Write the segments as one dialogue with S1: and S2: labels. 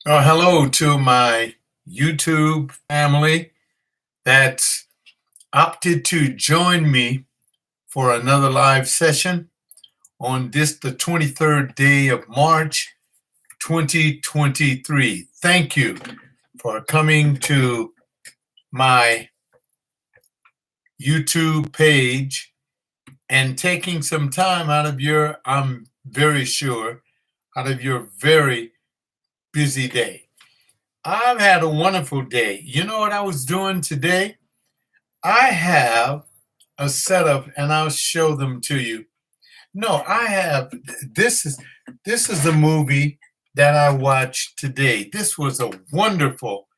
S1: Hello to my YouTube family that's opted to join me for another live session on this, the 23rd day of March, 2023. Thank you for coming to my YouTube page and taking some time out of your, I'm very sure, out of your very busy day. I've had a wonderful day. You know what I was doing today? I have a setup and I'll show them to you. No, I have this is the movie that I watched today. This was a wonderful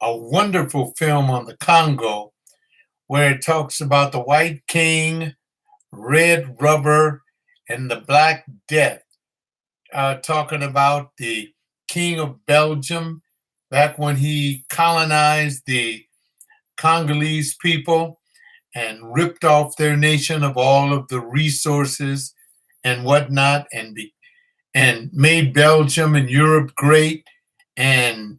S1: film on the Congo where it talks about the white king, red rubber, and the black death. Talking about the king of Belgium back when he colonized the Congolese people and ripped off their nation of all of the resources and whatnot, and made Belgium and Europe great, and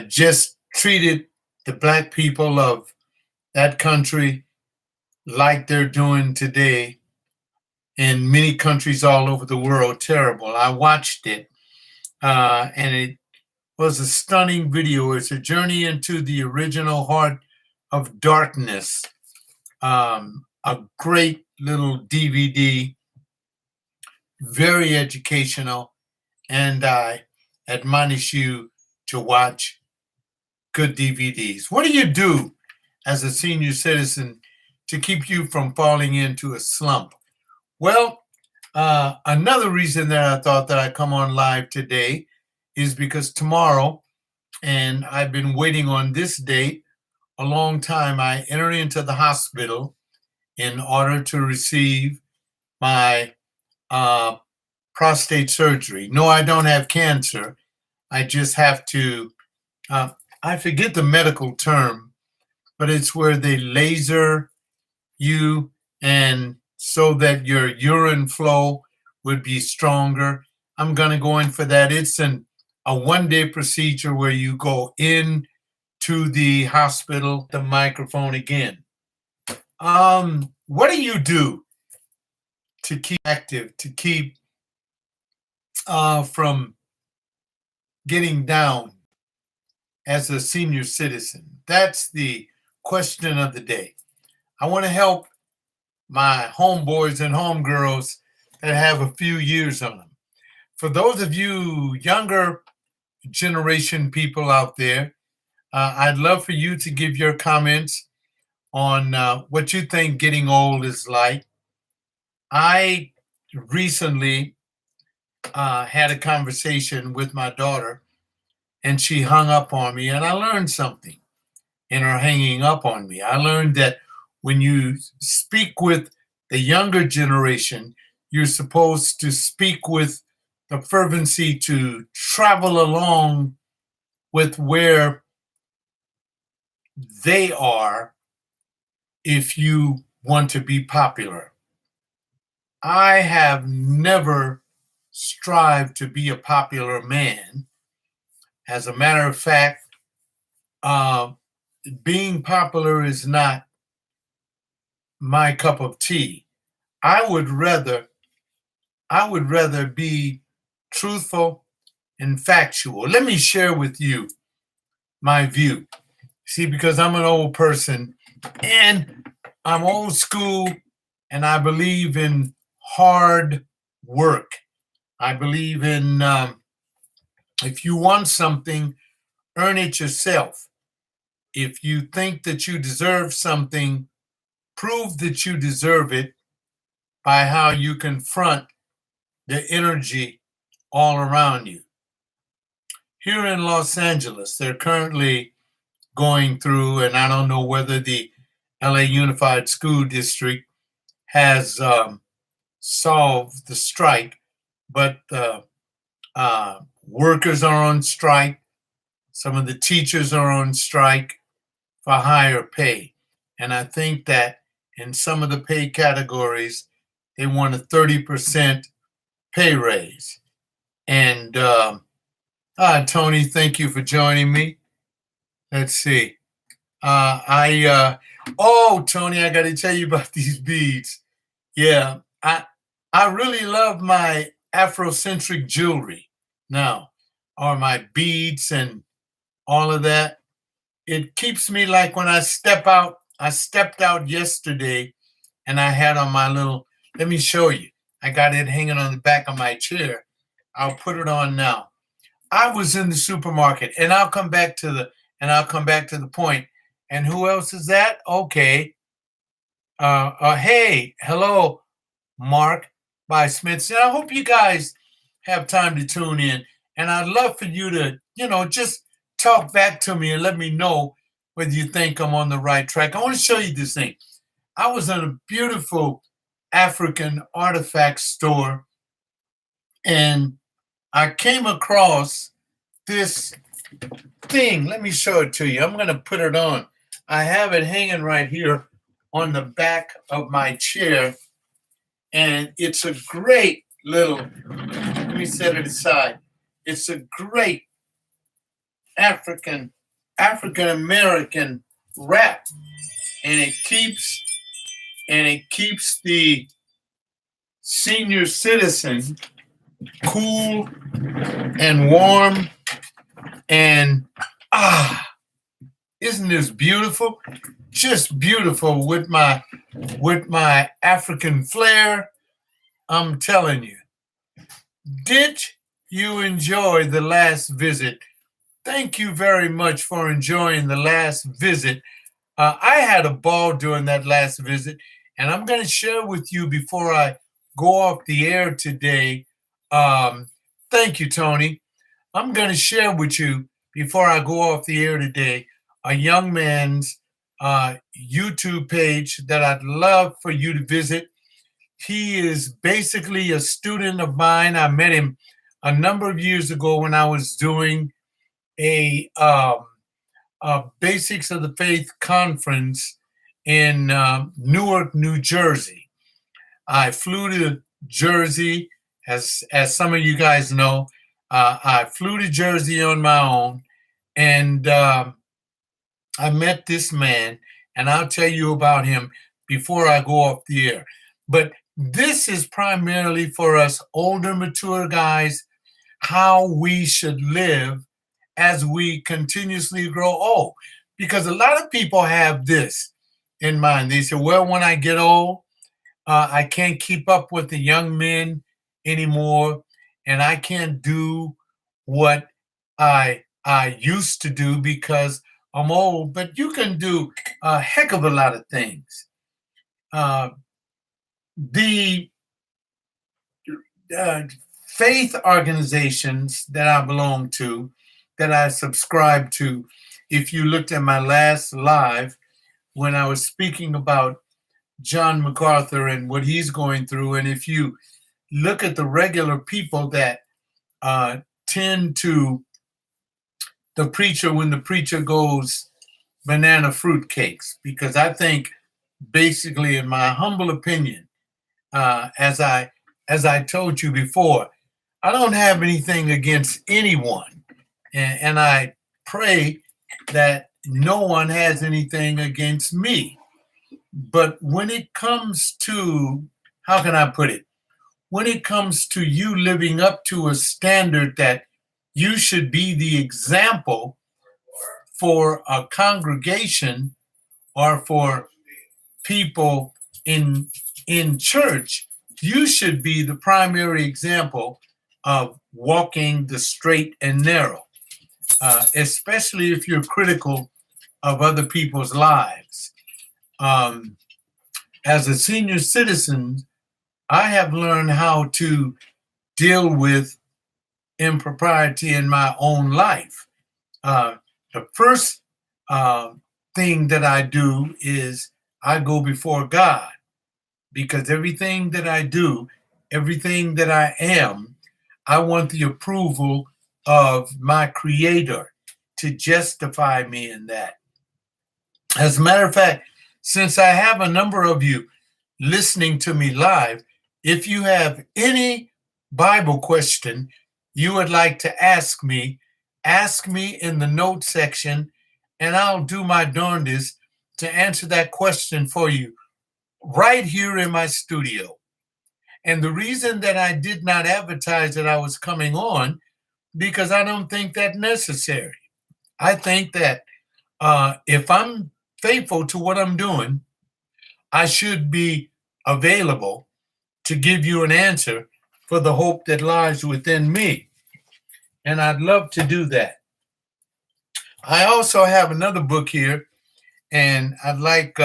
S1: just treated the black people of that country like they're doing today in many countries all over the world. Terrible. I watched it, and it was a stunning video. It's a journey into the original heart of darkness. A great little DVD, very educational, and I admonish you to watch good DVDs. What do you do as a senior citizen to keep you from falling into a slump? Well, another reason that I thought that I'd come on live today is because tomorrow, and I've been waiting on this date a long time, I enter into the hospital in order to receive my prostate surgery. No, I don't have cancer. I just have to, I forget the medical term, but it's where they laser you and so that your urine flow would be stronger. I'm going to go in for that. It's a 1-day procedure where you go in to the hospital, the microphone again. What do you do to keep active, to keep from getting down as a senior citizen? That's the question of the day. I want to help my homeboys and homegirls that have a few years on them. For those of you younger generation people out there, I'd love for you to give your comments on what you think getting old is like. I recently had a conversation with my daughter, and she hung up on me, and I learned something in her hanging up on me. I learned that when you speak with the younger generation, you're supposed to speak with the fervency to travel along with where they are if you want to be popular. I have never strived to be a popular man. As a matter of fact, being popular is not my cup of tea. I would rather be truthful and factual. Let me share with you my view. See, because I'm an old person and I'm old school, and I believe in hard work. I believe in if you want something, earn it yourself. If you think that you deserve something, prove that you deserve it by how you confront the energy all around you. Here in Los Angeles, they're currently going through, and I don't know whether the LA Unified School District has solved the strike, but workers are on strike. Some of the teachers are on strike for higher pay. And I think that in some of the pay categories, they want a 30% pay raise. And Hi, Tony. Thank you for joining me. Let's see. Oh, Tony, I got to tell you about these beads. Yeah, I really love my Afrocentric jewelry now, or my beads and all of that. It keeps me like when I step out. I stepped out yesterday and I had on my little, let me show you. I got it hanging on the back of my chair. I'll put it on now. I was in the supermarket, and I'll come back to the point. And who else is that? Okay. Hey, hello, Mark by Smith. And I hope you guys have time to tune in. And I'd love for you to, just talk back to me and let me know whether you think I'm on the right track. I want to show you this thing. I was in a beautiful African artifact store, and I came across this thing. Let me show it to you. I'm going to put it on. I have it hanging right here on the back of my chair, and it's a great little, let me set it aside. It's a great African American wrap, and it keeps the senior citizen cool and warm. And isn't this beautiful? Just beautiful with my African flair. I'm telling you. Did you enjoy the last visit? Thank you very much for enjoying the last visit. I had a ball during that last visit, and I'm going to share with you before I go off the air today. Thank you, Tony. I'm going to share with you before I go off the air today a young man's YouTube page that I'd love for you to visit. He is basically a student of mine. I met him a number of years ago when I was doing a Basics of the Faith conference in Newark, New Jersey. I flew to Jersey, as some of you guys know. I flew to Jersey on my own, and I met this man, and I'll tell you about him before I go off the air. But this is primarily for us older, mature guys, how we should live as we continuously grow old. Because a lot of people have this in mind. They say, well, when I get old, I can't keep up with the young men anymore, and I can't do what I used to do because I'm old. But you can do a heck of a lot of things. The faith organizations that I belong to, that I subscribe to, if you looked at my last live when I was speaking about John MacArthur and what he's going through, and if you look at the regular people that tend to the preacher when the preacher goes banana fruit cakes, because I think basically, in my humble opinion, as I told you before, I don't have anything against anyone, and I pray that no one has anything against me. But when it comes to, how can I put it? When it comes to you living up to a standard that you should be the example for a congregation or for people in church, you should be the primary example of walking the straight and narrow, especially if you're critical of other people's lives. As a senior citizen, I have learned how to deal with impropriety in my own life. The first thing that I do is I go before God, because everything that I do, everything that I am, I want the approval of my Creator to justify me in that. As a matter of fact, since I have a number of you listening to me live, if you have any Bible question you would like to ask me, ask me in the note section, and I'll do my darndest to answer that question for you right here in my studio. And the reason that I did not advertise that I was coming on, because I don't think that necessary. I think that if I'm faithful to what I'm doing, I should be available to give you an answer for the hope that lies within me. And I'd love to do that. I also have another book here, and I'd like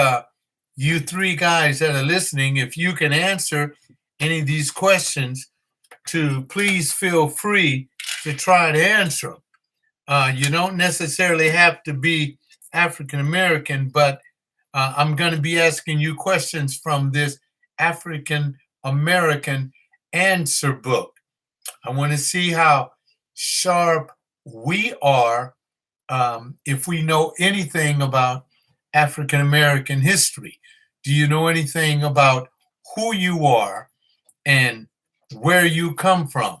S1: you three guys that are listening, if you can answer any of these questions, to please feel free to try to answer them. You don't necessarily have to be African American, but I'm going to be asking you questions from this African American answer book. I want to see how sharp we are if we know anything about African American history. Do you know anything about who you are and where you come from?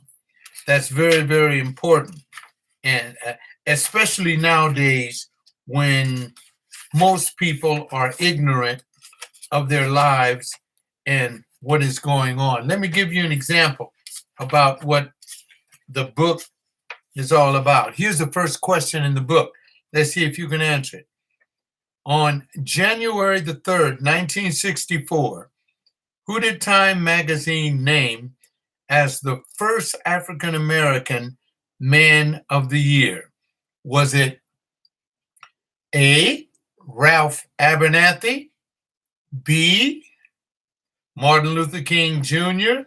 S1: That's very, very important. And especially nowadays when most people are ignorant of their lives and what is going on. Let me give you an example about what the book is all about. Here's the first question in the book. Let's see if you can answer it. On January the 3rd, 1964, who did Time magazine name as the first African American man of the year? Was it A, Ralph Abernathy, B, Martin Luther King Jr.,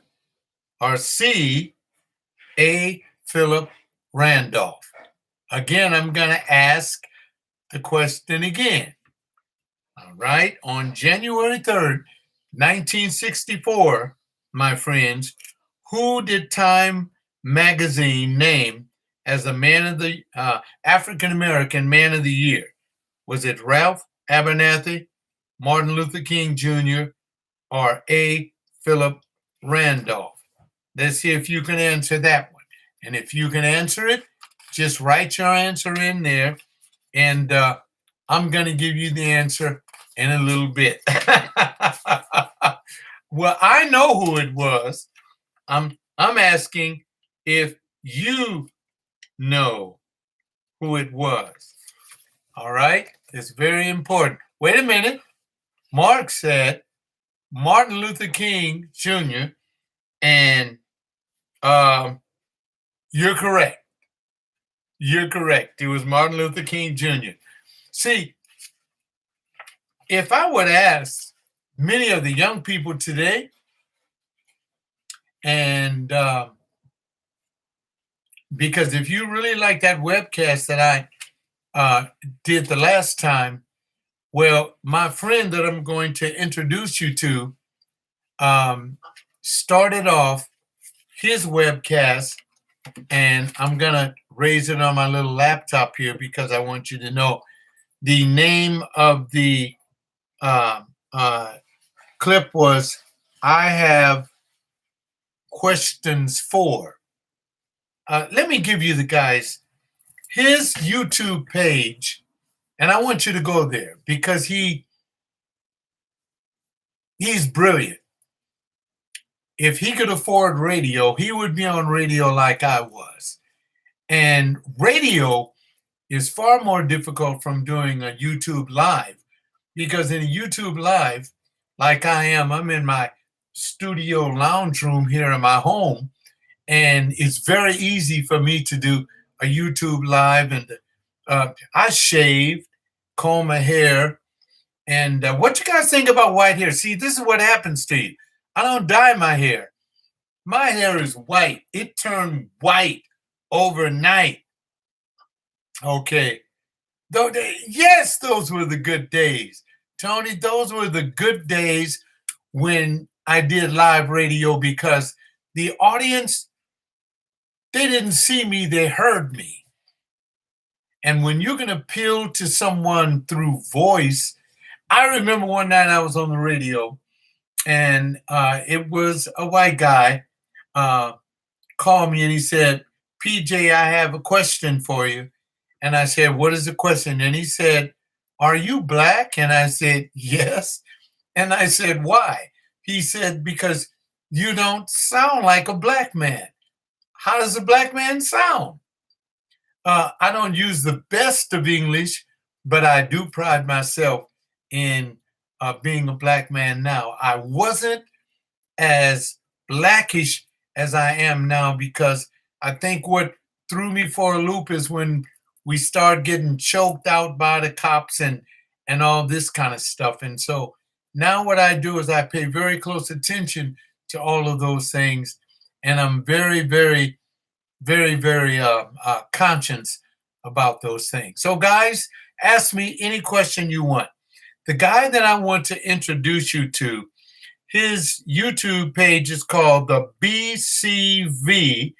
S1: or C, A, Philip Randolph? Again, I'm going to ask the question again. All right, on January 3rd, 1964, my friends, who did Time magazine name as the man of the African American man of the year? Was it Ralph Abernathy, Martin Luther King Jr., or A, Philip Randolph? Let's see if you can answer that one. And if you can answer it, just write your answer in there, and I'm going to give you the answer in a little bit. Well, I know who it was. I'm asking if you know who it was. All right? It's very important. Wait a minute. Mark said Martin Luther King Jr., and you're correct. You're correct. It was Martin Luther King Jr. See, if I would ask many of the young people today, and because if you really like that webcast that I did the last time, well, my friend that I'm going to introduce you to started off his webcast, and I'm going to raise it on my little laptop here because I want you to know the name of the clip was I Have Questions For. Let me give you the guys his YouTube page, and I want you to go there because he's brilliant. If he could afford radio, he would be on radio like I was. And radio is far more difficult from doing a YouTube live, because in a YouTube live, like I'm in my studio lounge room here in my home, and it's very easy for me to do a YouTube live. And I shave, comb my hair, and what you guys think about white hair? See, this is what happens to you. I don't dye my hair. My hair is white. It turned white overnight. Okay. Yes, those were the good days. Tony, those were the good days when I did live radio, because the audience, they didn't see me, they heard me. And when you can appeal to someone through voice, I remember one night I was on the radio, and it was a white guy called me, and he said, PJ, I have a question for you. And I said, what is the question? And he said, are you black? And I said, yes. And I said, why? He said, because you don't sound like a black man. How does a black man sound? I don't use the best of English, but I do pride myself in being a black man now. I wasn't as blackish as I am now because I think what threw me for a loop is when we start getting choked out by the cops and all this kind of stuff. And so now what I do is I pay very close attention to all of those things, and I'm very, very, very, very conscious about those things. So guys, ask me any question you want. The guy that I want to introduce you to, his YouTube page is called the BCV,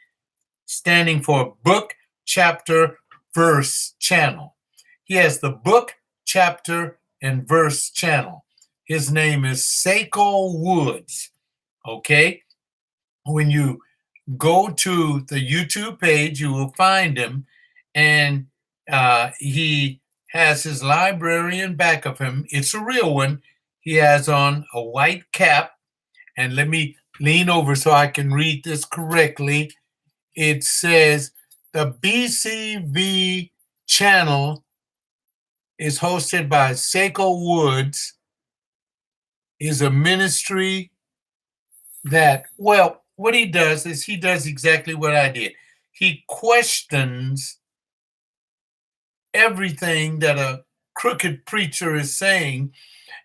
S1: standing for Book, Chapter, Verse Channel. He has the Book, Chapter, and Verse Channel. His name is Seiko Woods. Okay? When you go to the YouTube page, you will find him, and he has his library in back of him. It's a real one. He has on a white cap, and let me lean over so I can read this correctly. It says the BCV channel is hosted by Seiko Woods, is a ministry that, well, what he does is he does exactly what I did. He questions everything that a crooked preacher is saying,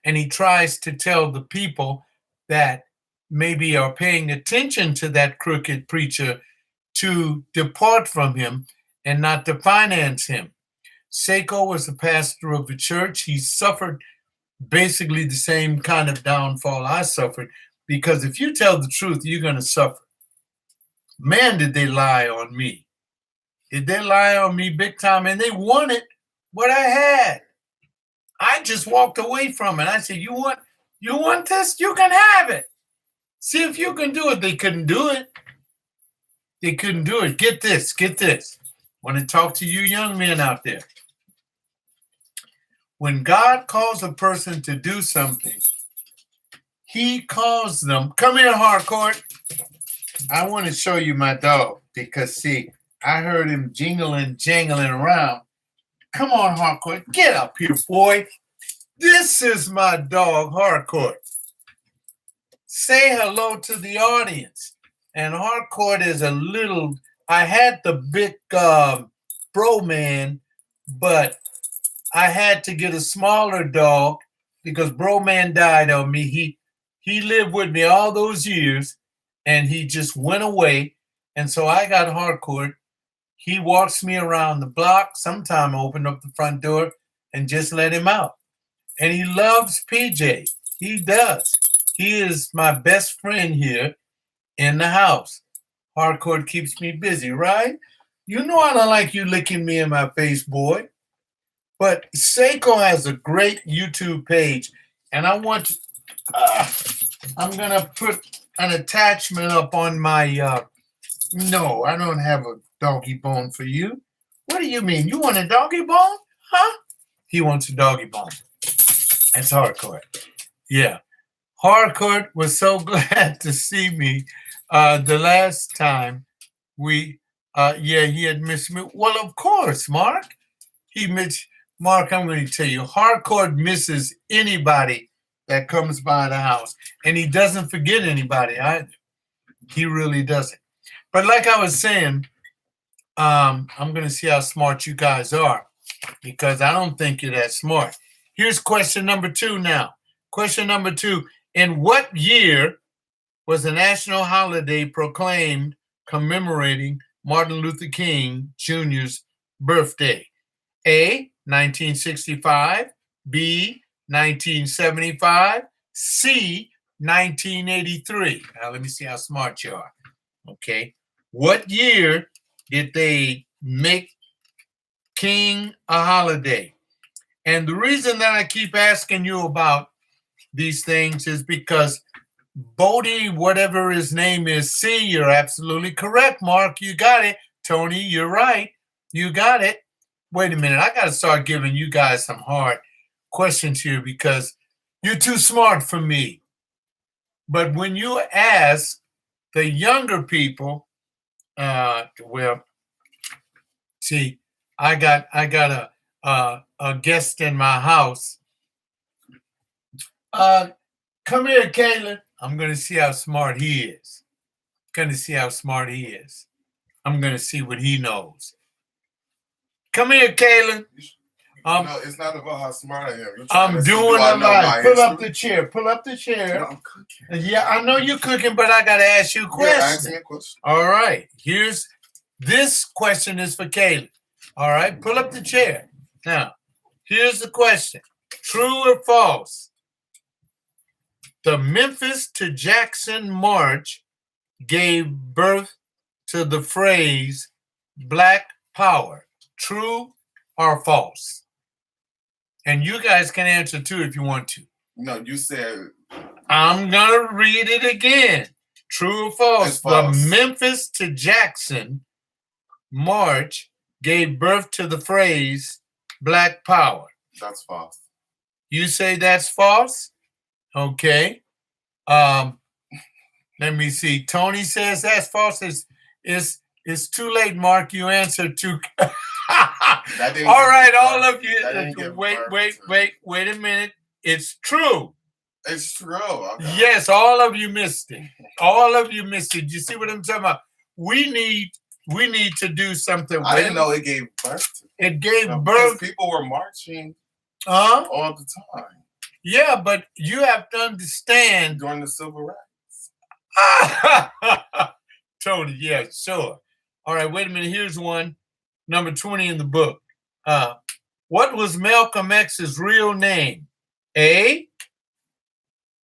S1: and he tries to tell the people that maybe are paying attention to that crooked preacher to depart from him and not to finance him. Seiko was the pastor of the church. He suffered basically the same kind of downfall I suffered, because if you tell the truth, you're going to suffer. Man, did they lie on me. Did they lie on me big time? And they wanted what I had. I just walked away from it. I said, you want this? You can have it. See if you can do it. They couldn't do it. They couldn't do it. Get this. I want to talk to you young men out there. When God calls a person to do something, he calls them. Come here, Harcourt. I want to show you my dog because, see, I heard him jangling around. Come on, Harcourt. Get up here, boy. This is my dog, Harcourt. Say hello to the audience. And Harcourt is a little, I had the big bro man, but I had to get a smaller dog because bro man died on me. He lived with me all those years, and he just went away. And so I got Harcourt. He walks me around the block. Sometime I open up the front door and just let him out. And he loves PJ. He does. He is my best friend here in the house. Harcourt keeps me busy, right? You know I don't like you licking me in my face, boy. But Seiko has a great YouTube page, and I want to, I'm going to put an attachment up on my, no, I don't have a doggy bone for you. What do you mean? You want a doggy bone? Huh? He wants a doggy bone. That's Harcourt. Yeah. Harcourt was so glad to see me the last time he had missed me. Well, of course, Mark. Mark, I'm going to tell you, Harcourt misses anybody that comes by the house. And he doesn't forget anybody either. He really doesn't. But like I was saying, I'm going to see how smart you guys are, because I don't think you're that smart. Here's question number 2 now. Question number 2. In what year was a national holiday proclaimed commemorating Martin Luther King Jr.'s birthday? A, 1965, B, 1975, C, 1983. Now, let me see how smart you are. Okay. What year did they make King a holiday? And the reason that I keep asking you about these things is because Bodie, whatever his name is, C, you're absolutely correct, Mark. You got it. Tony, you're right. You got it. Wait a minute. I got to start giving you guys some hard questions here because you're too smart for me. But when you ask the younger people, well, see, I got a guest in my house. Come here, Caitlin. I'm gonna see how smart he is. Gonna see how smart he is. I'm gonna see what he knows. Come here, Caitlin.
S2: No, it's not about how smart I am.
S1: I'm doing a lot. Pull up the chair. Pull up the chair.
S2: No, I'm cooking.
S1: Yeah, I know you're cooking, but I gotta ask you a question.
S2: Yeah, ask me a question.
S1: All right. This question is for Caitlin. All right, pull up the chair. Now, here's the question. True or false? The Memphis to Jackson March gave birth to the phrase Black Power. True or false? And you guys can answer too if you want to.
S2: No, you said.
S1: I'm going to read it again. True or false? The Memphis to Jackson March gave birth to the phrase Black Power.
S2: That's false.
S1: You say that's false? Okay. Let me see. Tony says that's false. It's too late, Mark. You answered too. All right, all of you. Wait a minute. It's true.
S2: It's true. Okay.
S1: Yes, all of you missed it. All of you missed it. You see what I'm talking about? We need to do something.
S2: I didn't know it gave birth.
S1: It gave birth.
S2: People were marching all the time.
S1: Yeah, but you have to understand.
S2: During the civil rights.
S1: Tony, yeah, sure. All right, wait a minute. Here's one. Number 20 in the book. What was Malcolm X's real name? A,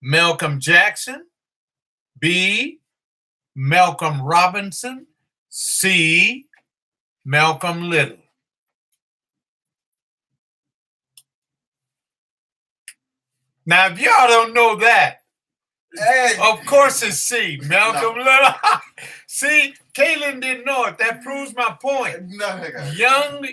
S1: Malcolm Jackson. B, Malcolm Robinson. C, Malcolm Little. Now, if y'all don't know that,
S2: hey.
S1: Of course it's C, Malcolm Little. See, Caitlin didn't know it. That proves my point.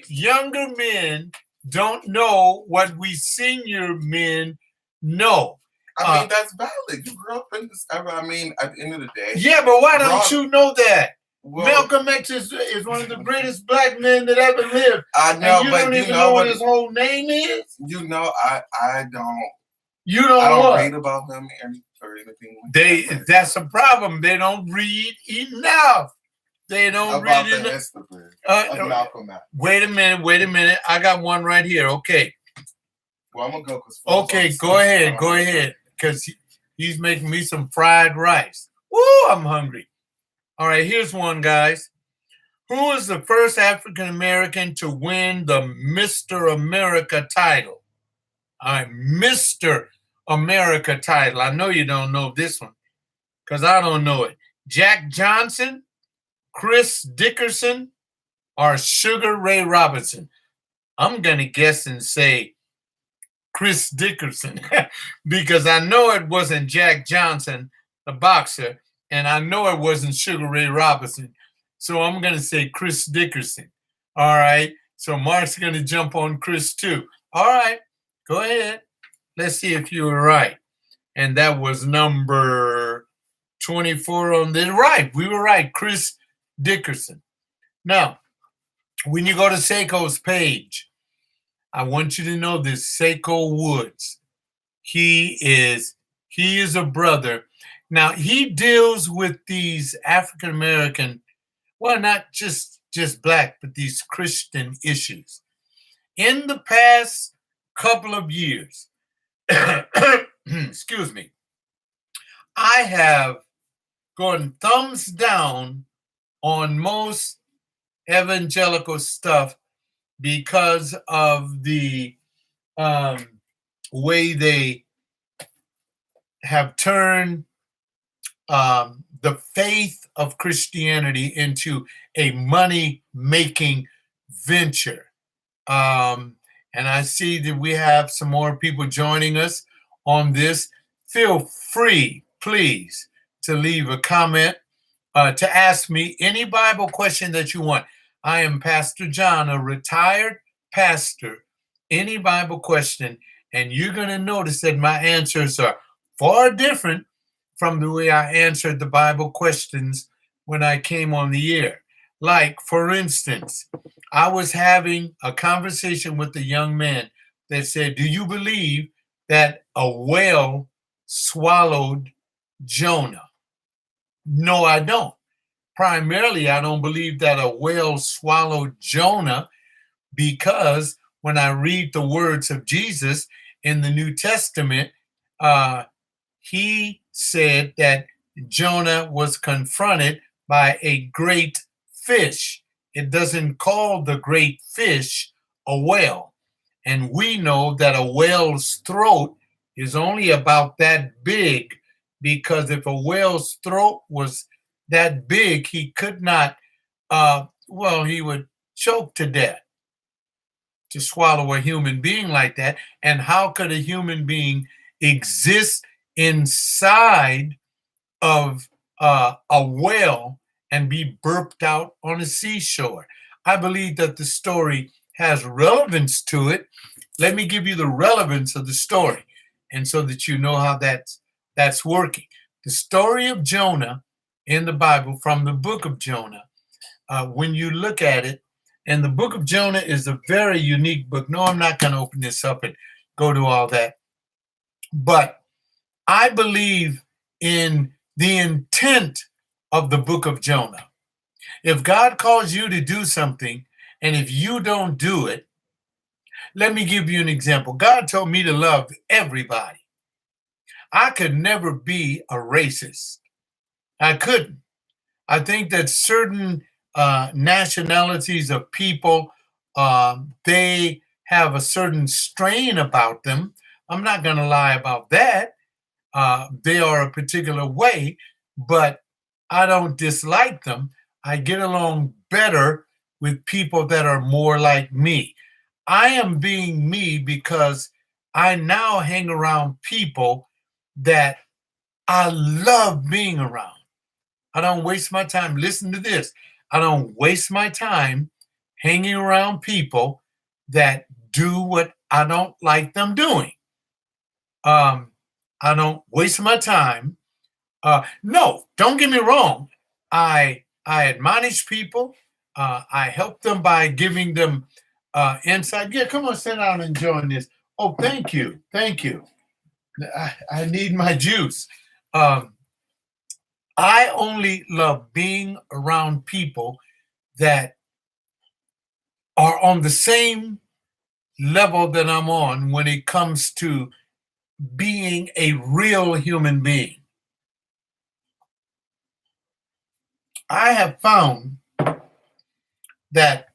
S1: Younger men don't know what we senior men know.
S2: I mean, that's valid. You grew up in this era. I mean, at the end of the day.
S1: Yeah, but why don't you know that? Well, Malcolm X is one of the greatest black men that ever lived.
S2: I know,
S1: and you don't even know what his whole name is?
S2: You know, I don't.
S1: You don't
S2: I don't
S1: what?
S2: read about him or anything.
S1: That's a problem. They don't read enough. They don't
S2: about
S1: read enough.
S2: Of Malcolm X.
S1: Wait a minute. I got one right here. Okay.
S2: Well, I'm gonna go.
S1: Okay, go ahead. Because he's making me some fried rice. Woo, I'm hungry. All right, here's one, guys. Who is the first African American to win the Mr. America title? All right, Mr. America title. I know you don't know this one because I don't know it. Jack Johnson, Chris Dickerson, or Sugar Ray Robinson? I'm going to guess and say Chris Dickerson because I know it wasn't Jack Johnson, the boxer, and I know it wasn't Sugar Ray Robinson. So I'm going to say Chris Dickerson. All right. So Mark's going to jump on Chris too. All right. Go ahead. Let's see if you were right. And that was number 24 on the right. We were right. Chris Dickerson. Now, when you go to Seiko's page, I want you to know this. Seiko Woods. He is a brother. Now, he deals with these African American, well, not just black, but these Christian issues. In the past couple of years, excuse me, I have gone thumbs down on most evangelical stuff because of the way they have turned the faith of Christianity into a money-making venture. And I see that we have some more people joining us on this. Feel free, please, to leave a comment to ask me any Bible question that you want. I am Pastor John, a retired pastor. Any Bible question, and you're going to notice that my answers are far different from the way I answered the Bible questions when I came on the air. Like, for instance, I was having a conversation with a young man that said, do you believe that a whale swallowed Jonah? No, I don't. Primarily, I don't believe that a whale swallowed Jonah because when I read the words of Jesus in the New Testament, he said that Jonah was confronted by a great fish. It doesn't call the great fish a whale. And we know that a whale's throat is only about that big, because if a whale's throat was that big, he could not, he would choke to death to swallow a human being like that. And how could a human being exist inside of a whale and be burped out on a seashore? I believe that the story has relevance to it. Let me give you the relevance of the story, and so that you know how that's working. The story of Jonah in the Bible, from the book of Jonah, when you look at it, and the book of Jonah is a very unique book. No, I'm not going to open this up and go to all that. But I believe in the intent of the book of Jonah. If God calls you to do something, and if you don't do it, let me give you an example. God told me to love everybody. I could never be a racist. I couldn't. I think that certain nationalities of people, they have a certain strain about them. I'm not going to lie about that. They are a particular way, but I don't dislike them. I get along better with people that are more like me. I am being me because I now hang around people that I love being around. I don't waste my time. Listen to this. I don't waste my time hanging around people that do what I don't like them doing. I don't waste my time. No, don't get me wrong. I admonish people. I help them by giving them insight. Yeah, come on, sit down and join this. Oh, thank you. Thank you. I need my juice. I only love being around people that are on the same level that I'm on when it comes to being a real human being. I have found that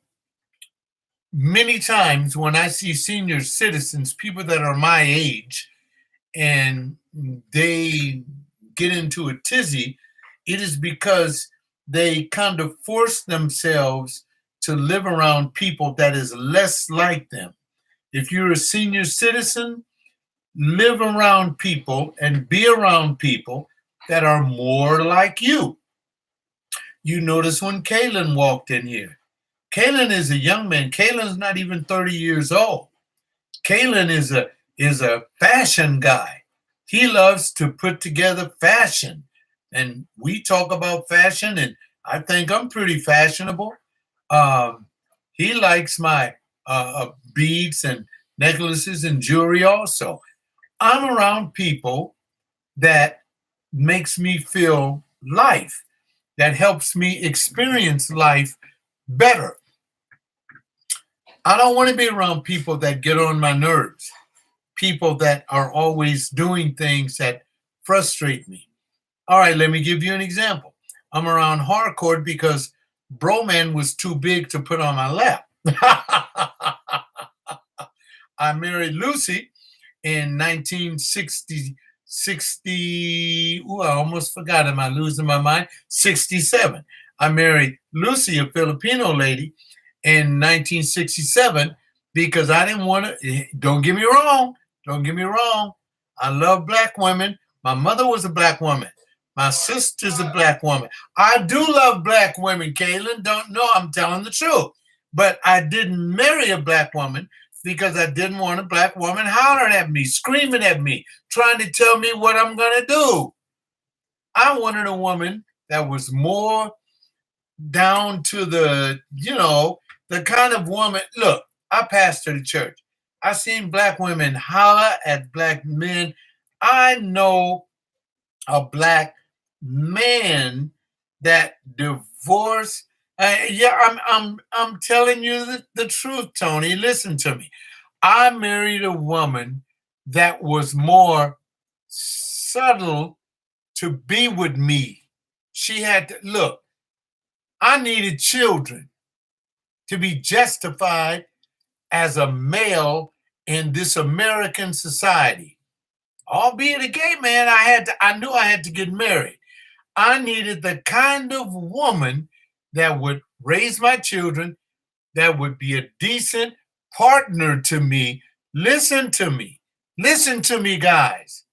S1: many times when I see senior citizens, people that are my age, and they get into a tizzy, it is because they kind of force themselves to live around people that is less like them. If you're a senior citizen, live around people and be around people that are more like you. You notice when Kalen walked in here. Kalen is a young man. Kalen's not even 30 years old. Kalen is a fashion guy. He loves to put together fashion. And we talk about fashion, and I think I'm pretty fashionable. He likes my beads and necklaces and jewelry also. I'm around people that makes me feel life, that helps me experience life better. I don't want to be around people that get on my nerves, people that are always doing things that frustrate me. All right, let me give you an example. I'm around Harcourt because Broman was too big to put on my lap. I married Lucy in 1960. I almost forgot. Am I losing my mind? 67. I married Lucy, a Filipino lady, in 1967 because I didn't want to. Don't get me wrong. Don't get me wrong. I love black women. My mother was a black woman. My sister's a black woman. I do love black women, Kaylin. Don't know, I'm telling the truth. But I didn't marry a black woman because I didn't want a black woman hollering at me, screaming at me, trying to tell me what I'm going to do. I wanted a woman that was more down to the kind of woman. Look, I pastor the church. I seen black women holler at black men. I know a black man that divorced. Yeah, I'm telling you the truth, Tony. Listen to me. I married a woman that was more subtle to be with me. She had to look. I needed children to be justified as a male in this American society. Albeit a gay man, I knew I had to get married. I needed the kind of woman that would raise my children, that would be a decent partner to me. Listen to me. Listen to me, guys.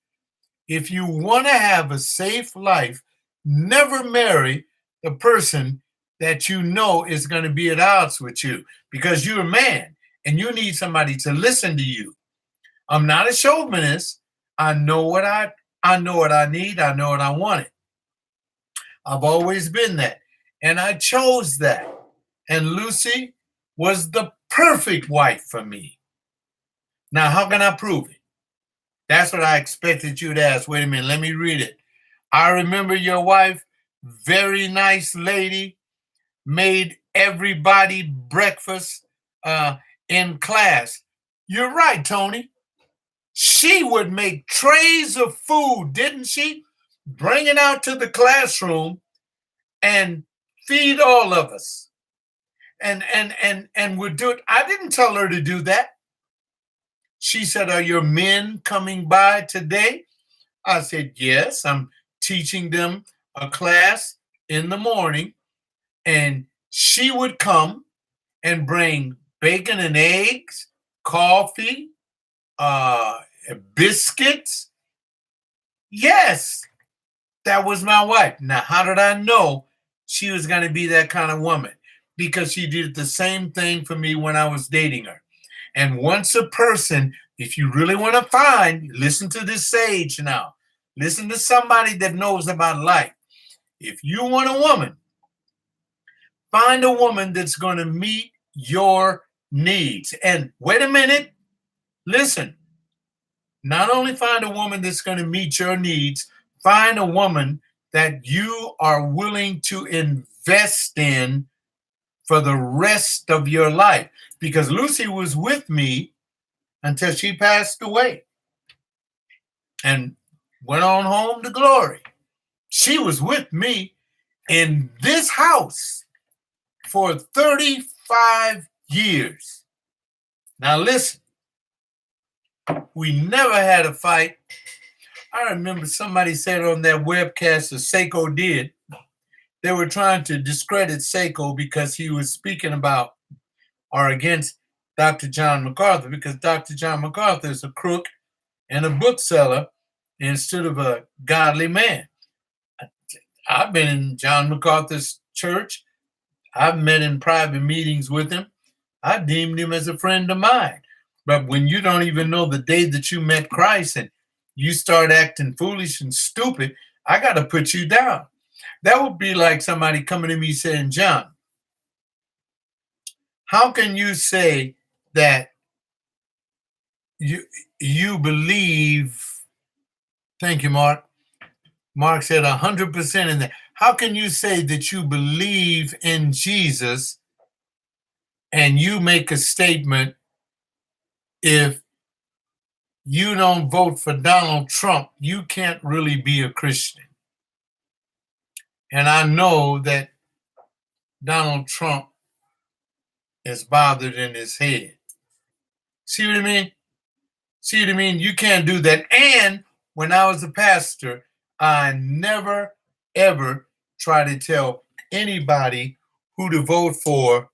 S1: If you want to have a safe life, never marry the person that you know is going to be at odds with you because you're a man and you need somebody to listen to you. I'm not a chauvinist. I know what I know what I need. I know what I wanted. I've always been that. And I chose that. And Lucy was the perfect wife for me. Now, how can I prove it? That's what I expected you to ask. Wait a minute, let me read it. I remember your wife, very nice lady, made everybody breakfast in class. You're right, Tony. She would make trays of food, didn't she? Bring it out to the classroom and feed all of us. And would do it. I didn't tell her to do that. She said, "Are your men coming by today?" I said, "Yes, I'm teaching them a class in the morning." And she would come and bring bacon and eggs, coffee, uh, biscuits. Yes, that was my wife. Now, how did I know she was going to be that kind of woman? Because she did the same thing for me when I was dating her. And once a person, if you really want to find, listen to this sage now. Listen to somebody that knows about life. If you want a woman, find a woman that's going to meet your needs. And wait a minute, listen. Not only find a woman that's going to meet your needs, find a woman that you are willing to invest in for the rest of your life. Because Lucy was with me until she passed away and went on home to glory. She was with me in this house for 35 years. Now listen, we never had a fight. I remember somebody said on that webcast that Seiko did, they were trying to discredit Seiko because he was speaking about or against Dr. John MacArthur, because Dr. John MacArthur is a crook and a bookseller instead of a godly man. I've been in John MacArthur's church. I've met in private meetings with him. I deemed him as a friend of mine. But when you don't even know the day that you met Christ and you start acting foolish and stupid, I got to put you down. That would be like somebody coming to me saying, "John, how can you say that you believe?" Thank you, Mark. Mark said 100% in that. How can you say that you believe in Jesus and you make a statement if you don't vote for Donald Trump? You can't really be a Christian. And I know that Donald Trump is bothered in his head. See what I mean? See what I mean? You can't do that. And when I was a pastor, I never, ever try to tell anybody who to vote for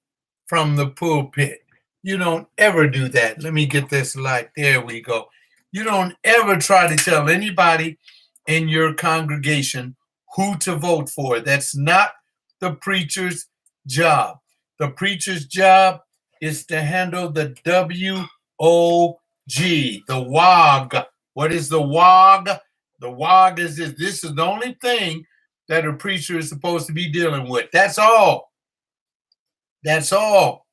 S1: from the pulpit. You don't ever do that. Let me get this light. There we go. You don't ever try to tell anybody in your congregation who to vote for. That's not the preacher's job. The preacher's job is to handle the WOG, the WOG. What is the WOG? The WOG is this. This is the only thing that a preacher is supposed to be dealing with. That's all. That's all.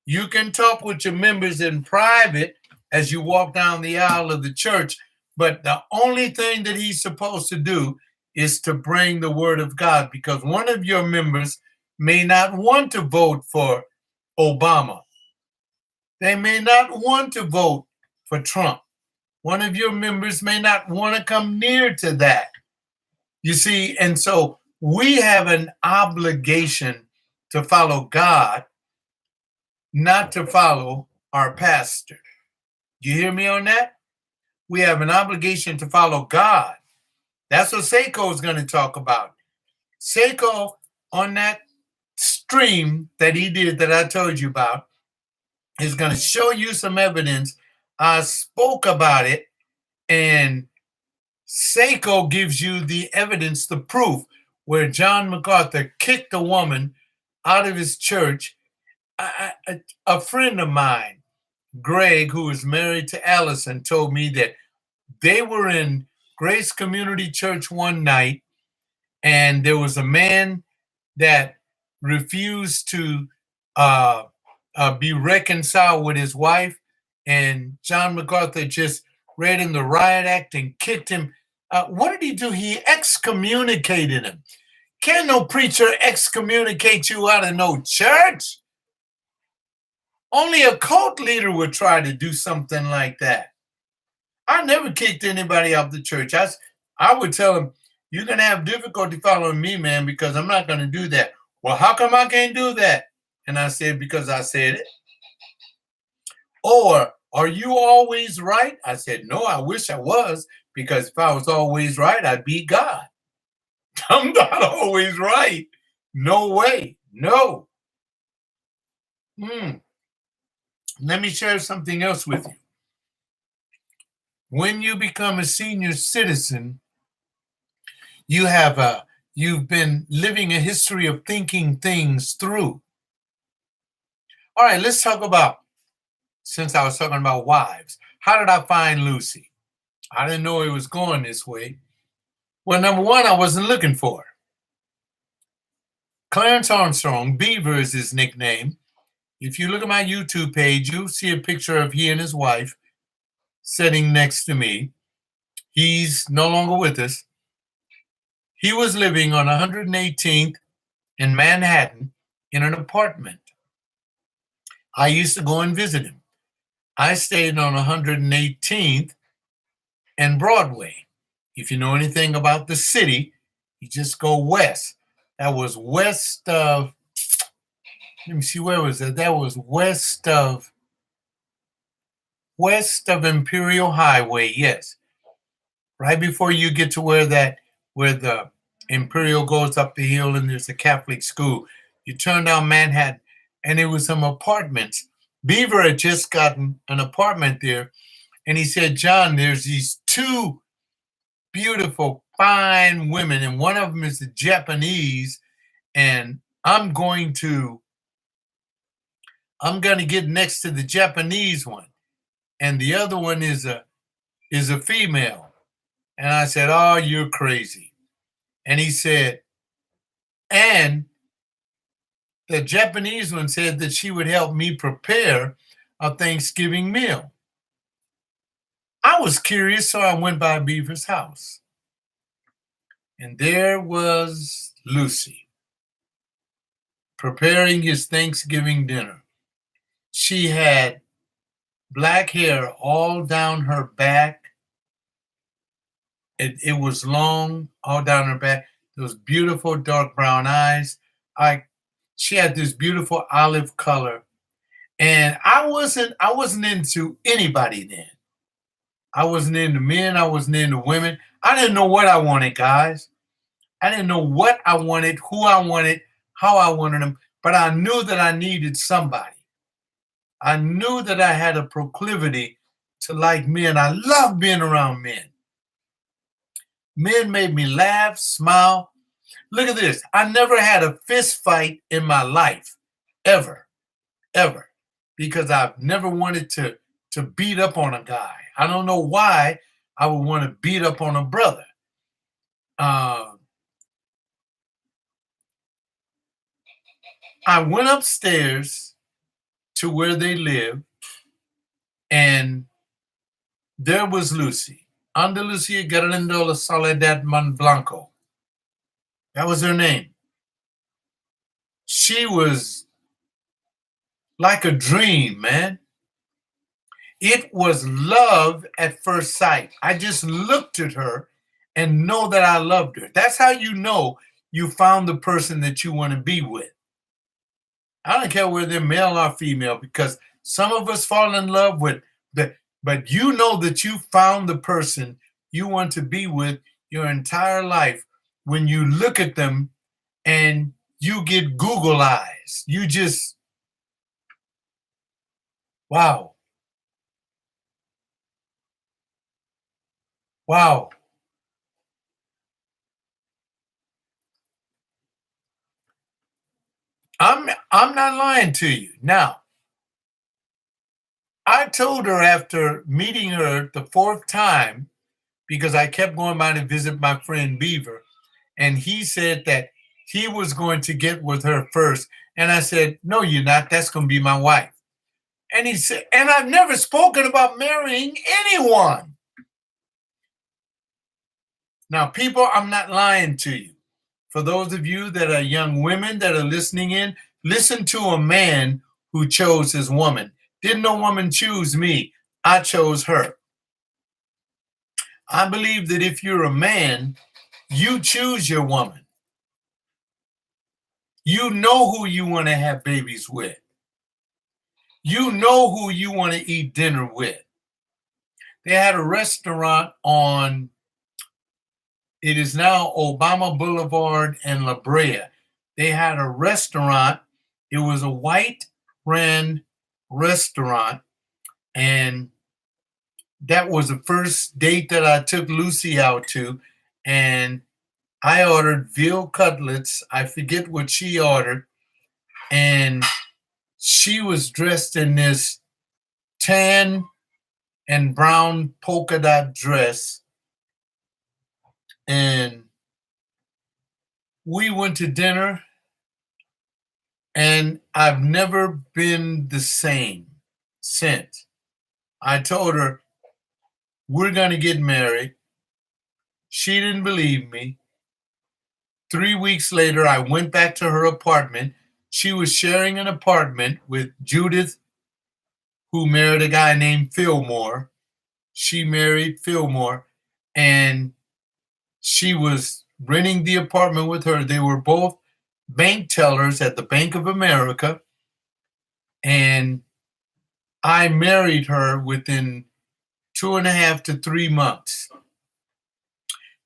S1: You can talk with your members in private as you walk down the aisle of the church, but the only thing that he's supposed to do is to bring the word of God, because one of your members may not want to vote for Obama. They may not want to vote for Trump. One of your members may not want to come near to that. You see, and so we have an obligation to follow God, not to follow our pastor. Do you hear me on that? We have an obligation to follow God. That's what Seiko is going to talk about. Seiko, on that stream that he did that I told you about, is going to show you some evidence. I spoke about it, and Seiko gives you the evidence, the proof, where John MacArthur kicked a woman out of his church. A friend of mine, Greg, who is married to Allison, told me that they were in Grace Community Church one night, and there was a man that refused to be reconciled with his wife, and John MacArthur just read him the riot act and kicked him. What did he do? He excommunicated him. Can't no preacher excommunicate you out of no church. Only a cult leader would try to do something like that. I never kicked anybody out of the church. I would tell them, you're going to have difficulty following me, man, because I'm not going to do that. Well, how come I can't do that? And I said, because I said it. Or, are you always right? I said, no, I wish I was, because if I was always right, I'd be God. I'm not always right. No way. No. Let me share something else with you. When you become a senior citizen, you've been living a history of thinking things through. All right, let's talk about, since I was talking about wives, how did I find Lucy? I didn't know it was going this way. Well, number one, I wasn't looking for her. Clarence Armstrong, Beaver is his nickname. If you look at my YouTube page, you'll see a picture of he and his wife sitting next to me. He's no longer with us. He was living on 118th in Manhattan in an apartment. I used to go and visit him. I stayed on 118th and Broadway. If you know anything about the city, you just go west. That was west of, let me see, where was that? That was west of Imperial Highway, yes. Right before you get to where the Imperial goes up the hill and there's a Catholic school. You turn down Manhattan, and it was some apartments. Beaver had just gotten an apartment there, and he said, John, there's these two beautiful, fine women, and one of them is a Japanese, and I'm going to get next to the Japanese one, and the other one is a female. And I said, oh, you're crazy. And he said, and the Japanese one said that she would help me prepare a Thanksgiving meal. I was curious, so I went by Beaver's house. And there was Lucy preparing his Thanksgiving dinner. She had black hair all down her back. It was long, all down her back. Those beautiful dark brown eyes. She had this beautiful olive color. And I wasn't into anybody then. I wasn't into men. I wasn't into women. I didn't know what I wanted, guys. I didn't know what I wanted, who I wanted, how I wanted them. But I knew that I needed somebody. I knew that I had a proclivity to like men. I love being around men. Men made me laugh, smile. Look at this. I never had a fist fight in my life, ever, ever, because I've never wanted to beat up on a guy. I don't know why I would want to beat up on a brother. Uh, I went upstairs to where they live, and there was Lucy. Anda Lucia Garlindo la Soledad Blanco. That was her name. She was like a dream, man. It was love at first sight. I just looked at her and know that I loved her. That's how you know you found the person that you want to be with. I don't care whether they're male or female, because some of us fall in love with but you know that you found the person you want to be with your entire life when you look at them and you get Google eyes. You just, wow. Wow. I'm not lying to you. Now, I told her after meeting her the fourth time, because I kept going by to visit my friend Beaver, and he said that he was going to get with her first. And I said, no, you're not. That's going to be my wife. And he said, and I've never spoken about marrying anyone. Now, people, I'm not lying to you. For those of you that are young women that are listening in, listen to a man who chose his woman. Didn't no woman choose me. I chose her. I believe that if you're a man, you choose your woman. You know who you want to have babies with. You know who you want to eat dinner with. They had a restaurant on, it is now Obama Boulevard and La Brea. They had a restaurant. It was a white ran restaurant. And that was the first date that I took Lucy out to. And I ordered veal cutlets. I forget what she ordered. And she was dressed in this tan and brown polka dot dress. And we went to dinner, and I've never been the same since. I told her, we're going to get married. She didn't believe me. 3 weeks later, I went back to her apartment. She was sharing an apartment with Judith, who married a guy named Fillmore. She married Fillmore, and she was renting the apartment with her. They were both bank tellers at the Bank of America, and I married her within 2.5 to 3 months.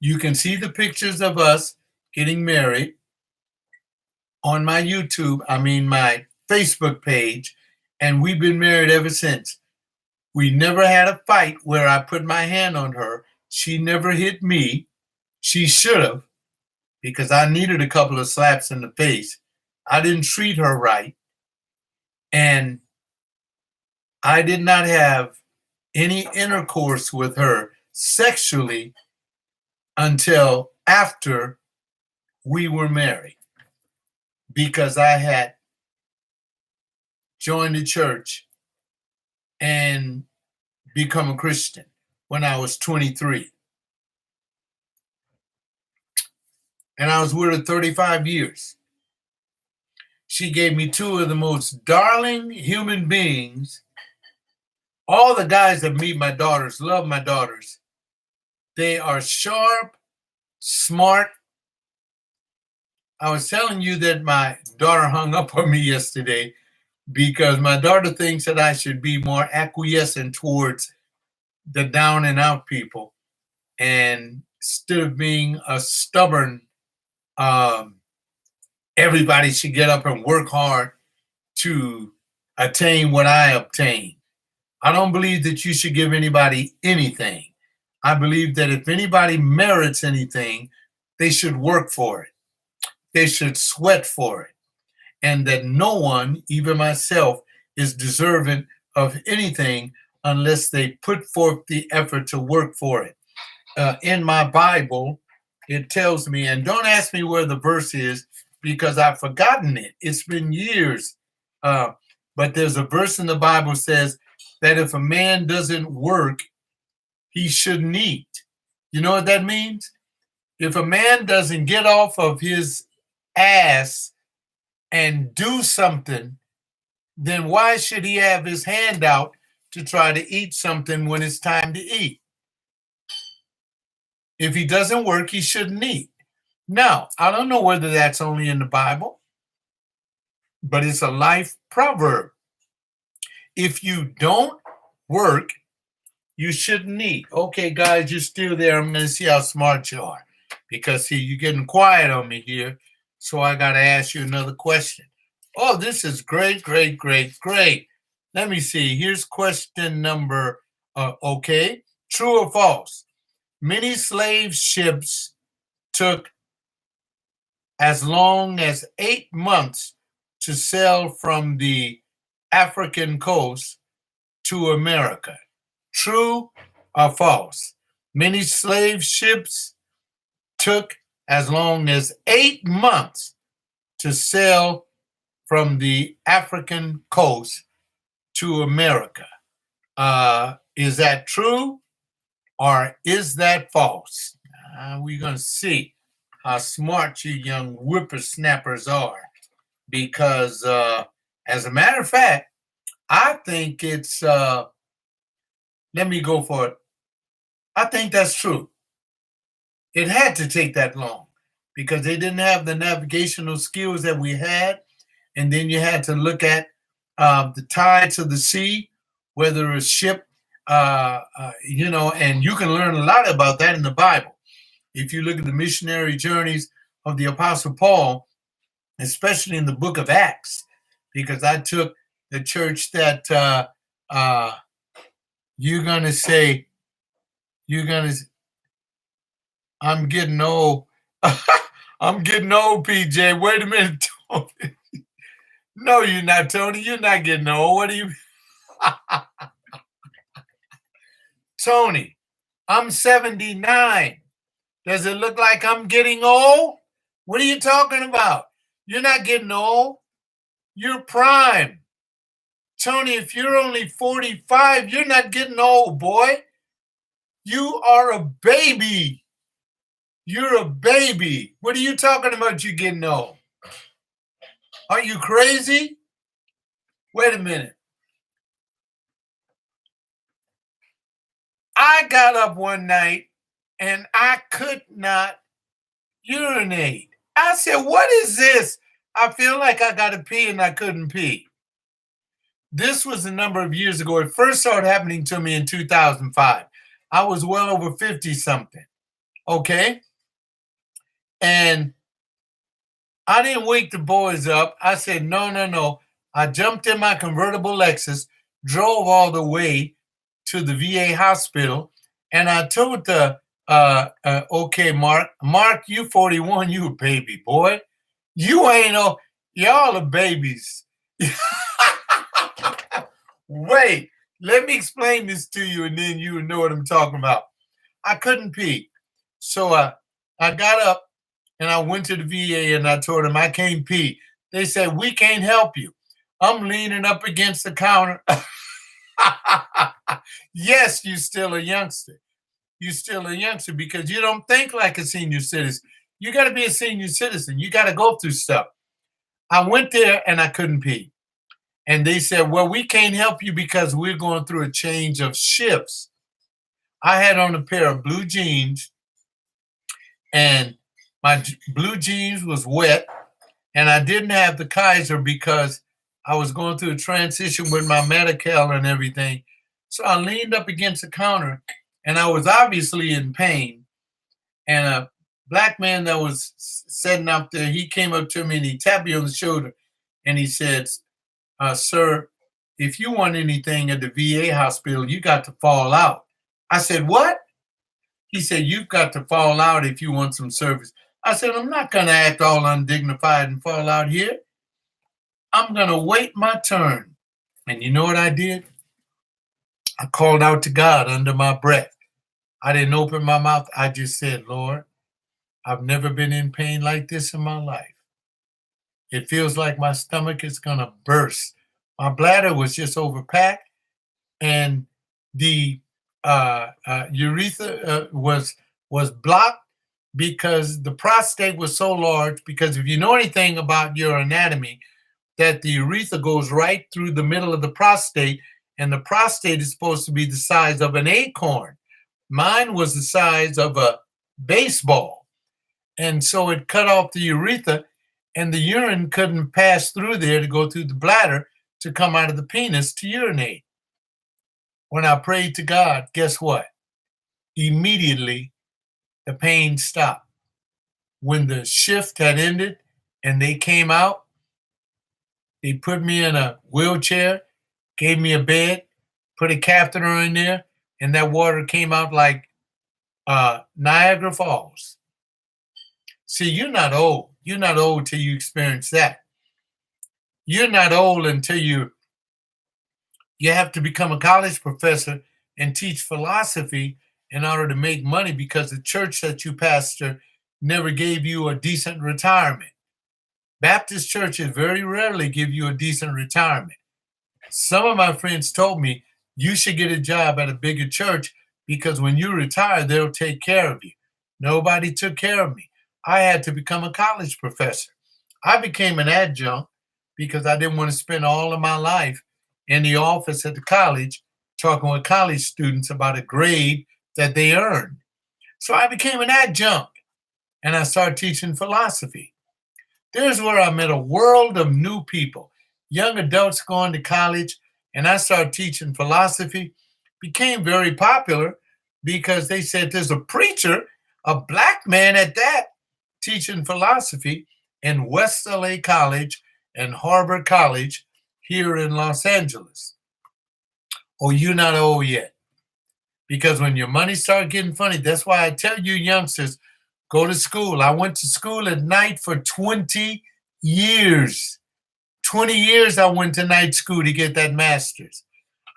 S1: You can see the pictures of us getting married on my my Facebook page, and we've been married ever since. We never had a fight where I put my hand on her. She never hit me. She should have, because I needed a couple of slaps in the face. I didn't treat her right. And I did not have any intercourse with her sexually until after we were married, because I had joined the church and become a Christian when I was 23. And I was with her 35 years. She gave me two of the most darling human beings. All the guys that meet my daughters love my daughters. They are sharp, smart. I was telling you that my daughter hung up on me yesterday because my daughter thinks that I should be more acquiescent towards the down and out people. And instead of being a stubborn, everybody should get up and work hard to attain what I obtained. I don't believe that you should give anybody anything. I believe that if anybody merits anything, they should work for it. They should sweat for it. And that no one, even myself, is deserving of anything unless they put forth the effort to work for it. In my Bible, it tells me, and don't ask me where the verse is because I've forgotten it. It's been years. Uh, but there's a verse in the Bible says that if a man doesn't work, he shouldn't eat. You know what that means? If a man doesn't get off of his ass and do something, then why should he have his hand out to try to eat something when it's time to eat? If he doesn't work, he shouldn't eat. Now, I don't know whether that's only in the Bible, but it's a life proverb. If you don't work, you shouldn't eat. Okay, guys, you're still there. I'm going to see how smart you are. Because, see, you're getting quiet on me here. So I got to ask you another question. Oh, this is great, great, great, great. Let me see. Here's question number, okay. True or false? Many slave ships took as long as 8 months to sail from the African coast to America. True or false? Many slave ships took as long as 8 months to sail from the African coast to America. Is that true or is that false? We're going to see how smart you young whippersnappers are. Because, as a matter of fact, I think it's, let me go for it. I think that's true. It had to take that long because they didn't have the navigational skills that we had. And then you had to look at the tides of the sea, whether a ship, and you can learn a lot about that in the Bible. If you look at the missionary journeys of the Apostle Paul, especially in the book of Acts, because I took the church that I'm getting old. I'm getting old, PJ. Wait a minute, Tony. No, you're not, Tony. You're not getting old. What are you? Tony, I'm 79. Does it look like I'm getting old? What are you talking about? You're not getting old. You're prime. Tony, if you're only 45, you're not getting old, boy. You are a baby. You're a baby. What are you talking about you getting old? Are you crazy? Wait a minute. I got up one night and I could not urinate. I said, what is this? I feel like I got to pee and I couldn't pee. This was a number of years ago. It first started happening to me in 2005. I was well over 50 something. Okay. And I didn't wake the boys up. I said, no. I jumped in my convertible Lexus, drove all the way to the VA hospital, and I told the, okay, Mark, you 41, you a baby, boy. You ain't no, y'all are babies. Wait, let me explain this to you, and then you know what I'm talking about. I couldn't pee. So I got up and I went to the VA and I told them I can't pee. They said, we can't help you. I'm leaning up against the counter. Yes, you're still a youngster. You're still a youngster because you don't think like a senior citizen. You got to be a senior citizen. You got to go through stuff. I went there and I couldn't pee. And they said, well, we can't help you because we're going through a change of shifts. I had on a pair of blue jeans and my blue jeans was wet and I didn't have the Kaiser because I was going through a transition with my Medi-Cal and everything. So I leaned up against the counter and I was obviously in pain. And a black man that was sitting up there, he came up to me and he tapped me on the shoulder and he said, sir, if you want anything at the VA hospital, you got to fall out. I said, what? He said, "You've got to fall out if you want some service." I said, "I'm not going to act all undignified and fall out here. I'm going to wait my turn." And you know what I did? I called out to God under my breath. I didn't open my mouth. I just said, "Lord, I've never been in pain like this in my life. It feels like my stomach is going to burst." My bladder was just overpacked, and the urethra was blocked because the prostate was so large. Because if you know anything about your anatomy, that the urethra goes right through the middle of the prostate, and the prostate is supposed to be the size of an acorn. Mine was the size of a baseball, and so it cut off the urethra, and the urine couldn't pass through there to go through the bladder to come out of the penis to urinate. When I prayed to God, guess what? Immediately the pain stopped. When the shift had ended and they came out, they put me in a wheelchair, gave me a bed, put a catheter in there, and that water came out like Niagara Falls. See, you're not old. You're not old till you experience that. You're not old until you have to become a college professor and teach philosophy in order to make money because the church that you pastor never gave you a decent retirement. Baptist churches very rarely give you a decent retirement. Some of my friends told me you should get a job at a bigger church because when you retire, they'll take care of you. Nobody took care of me. I had to become a college professor. I became an adjunct because I didn't want to spend all of my life in the office at the college talking with college students about a grade that they earned. So I became an adjunct and I started teaching philosophy. There's where I met a world of new people, young adults going to college, and I started teaching philosophy. Became very popular because they said there's a preacher, a black man at that, teaching philosophy in West LA College and Harbor College here in Los Angeles. Oh, you're not old yet. Because when your money starts getting funny, that's why I tell you youngsters, go to school. I went to school at night for 20 years. 20 years I went to night school to get that master's.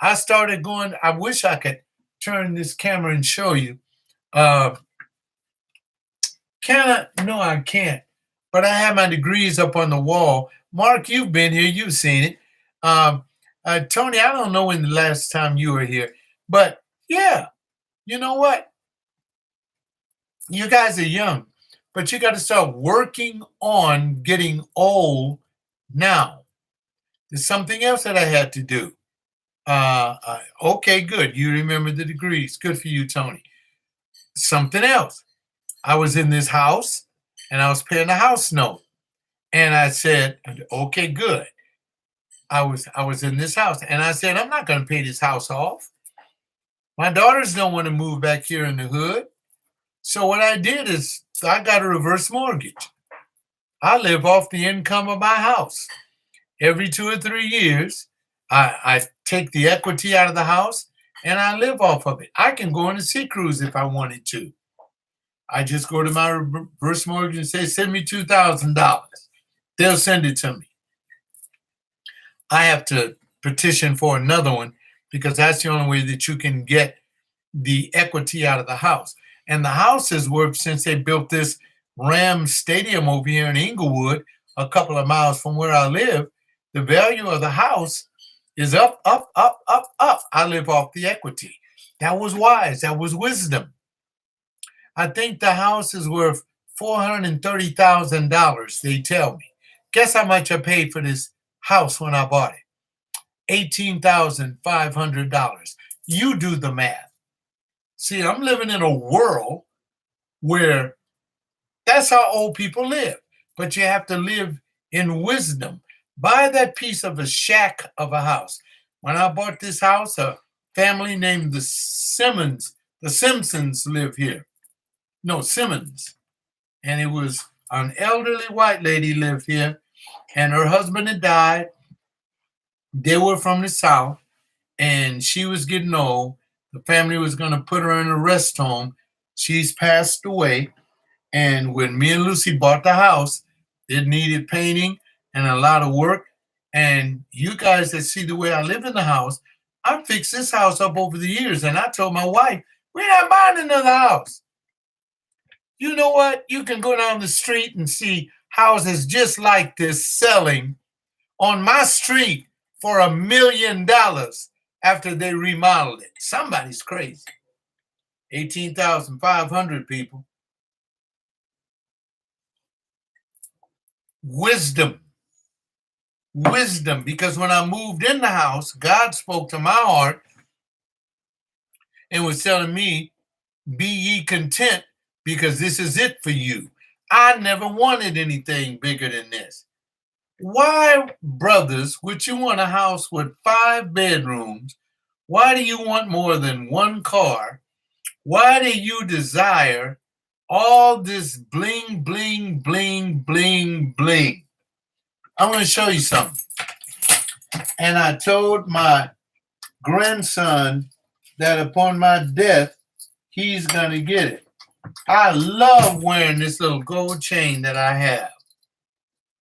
S1: I started going, I wish I could turn this camera and show you. Can I? No, I can't. But I have my degrees up on the wall. Mark, you've been here. You've seen it. Tony, I don't know when the last time you were here. But yeah, you know what? You guys are young. But you got to start working on getting old now. There's something else that I had to do. Okay, good. You remember the degrees. Good for you, Tony. Something else. I was in this house and I was paying a house note. And I said, okay, good. I was in this house and I said, I'm not going to pay this house off. My daughters don't want to move back here in the hood. So what I did is I got a reverse mortgage. I live off the income of my house. Every 2 or 3 years, I take the equity out of the house and I live off of it. I can go on a sea cruise if I wanted to. I just go to my reverse mortgage and say, send me $2,000. They'll send it to me. I have to petition for another one because that's the only way that you can get the equity out of the house. And the house is worth, since they built this Rams Stadium over here in Inglewood, a couple of miles from where I live, the value of the house is up, up, up, up, up. I live off the equity. That was wise. That was wisdom. I think the house is worth $430,000, they tell me. Guess how much I paid for this house when I bought it? $18,500. You do the math. See, I'm living in a world where that's how old people live. But you have to live in wisdom. Buy that piece of a shack of a house. When I bought this house, a family named the Simpsons live here. No, Simmons. And it was an elderly white lady lived here, and her husband had died. They were from the South, and she was getting old. The family was going to put her in a rest home. She's passed away. And when me and Lucy bought the house, it needed painting and a lot of work. And you guys that see the way I live in the house, I fixed this house up over the years. And I told my wife, we're not buying another house. You know what? You can go down the street and see houses just like this selling on my street for $1 million after they remodeled it. Somebody's crazy. 18,500 people. Wisdom. Wisdom. Because when I moved in the house, God spoke to my heart and was telling me, be ye content because this is it for you. I never wanted anything bigger than this. Why, brothers, would you want a house with 5 bedrooms? Why do you want more than one car? Why do you desire all this bling, bling, bling, bling, bling? I'm going to show you something. And I told my grandson that upon my death, he's going to get it. I love wearing this little gold chain that I have.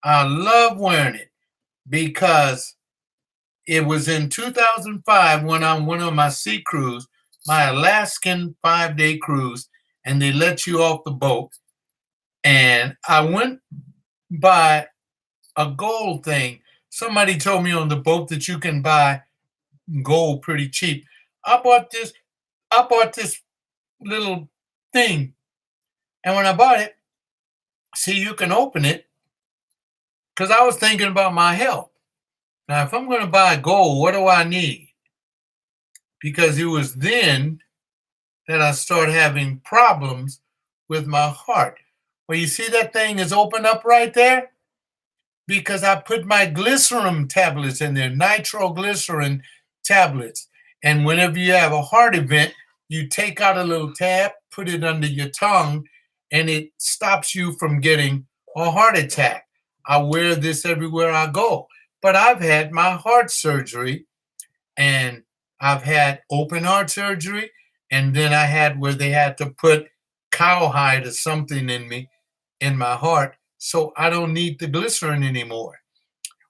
S1: I love wearing it because it was in 2005 when I went on my sea cruise, my Alaskan 5-day cruise, and they let you off the boat. And I went by a gold thing. Somebody told me on the boat that you can buy gold pretty cheap. I bought this little thing. And when I bought it, see, you can open it because I was thinking about my health. Now, if I'm going to buy gold, what do I need? Because it was then that I started having problems with my heart. Well, you see that thing is open up right there? Because I put my glycerin tablets in there, nitroglycerin tablets. And whenever you have a heart event, you take out a little tab, put it under your tongue, and it stops you from getting a heart attack. I wear this everywhere I go. But I've had my heart surgery, and I've had open heart surgery, and then I had where they had to put cowhide or something in me, in my heart, so I don't need the glycerin anymore.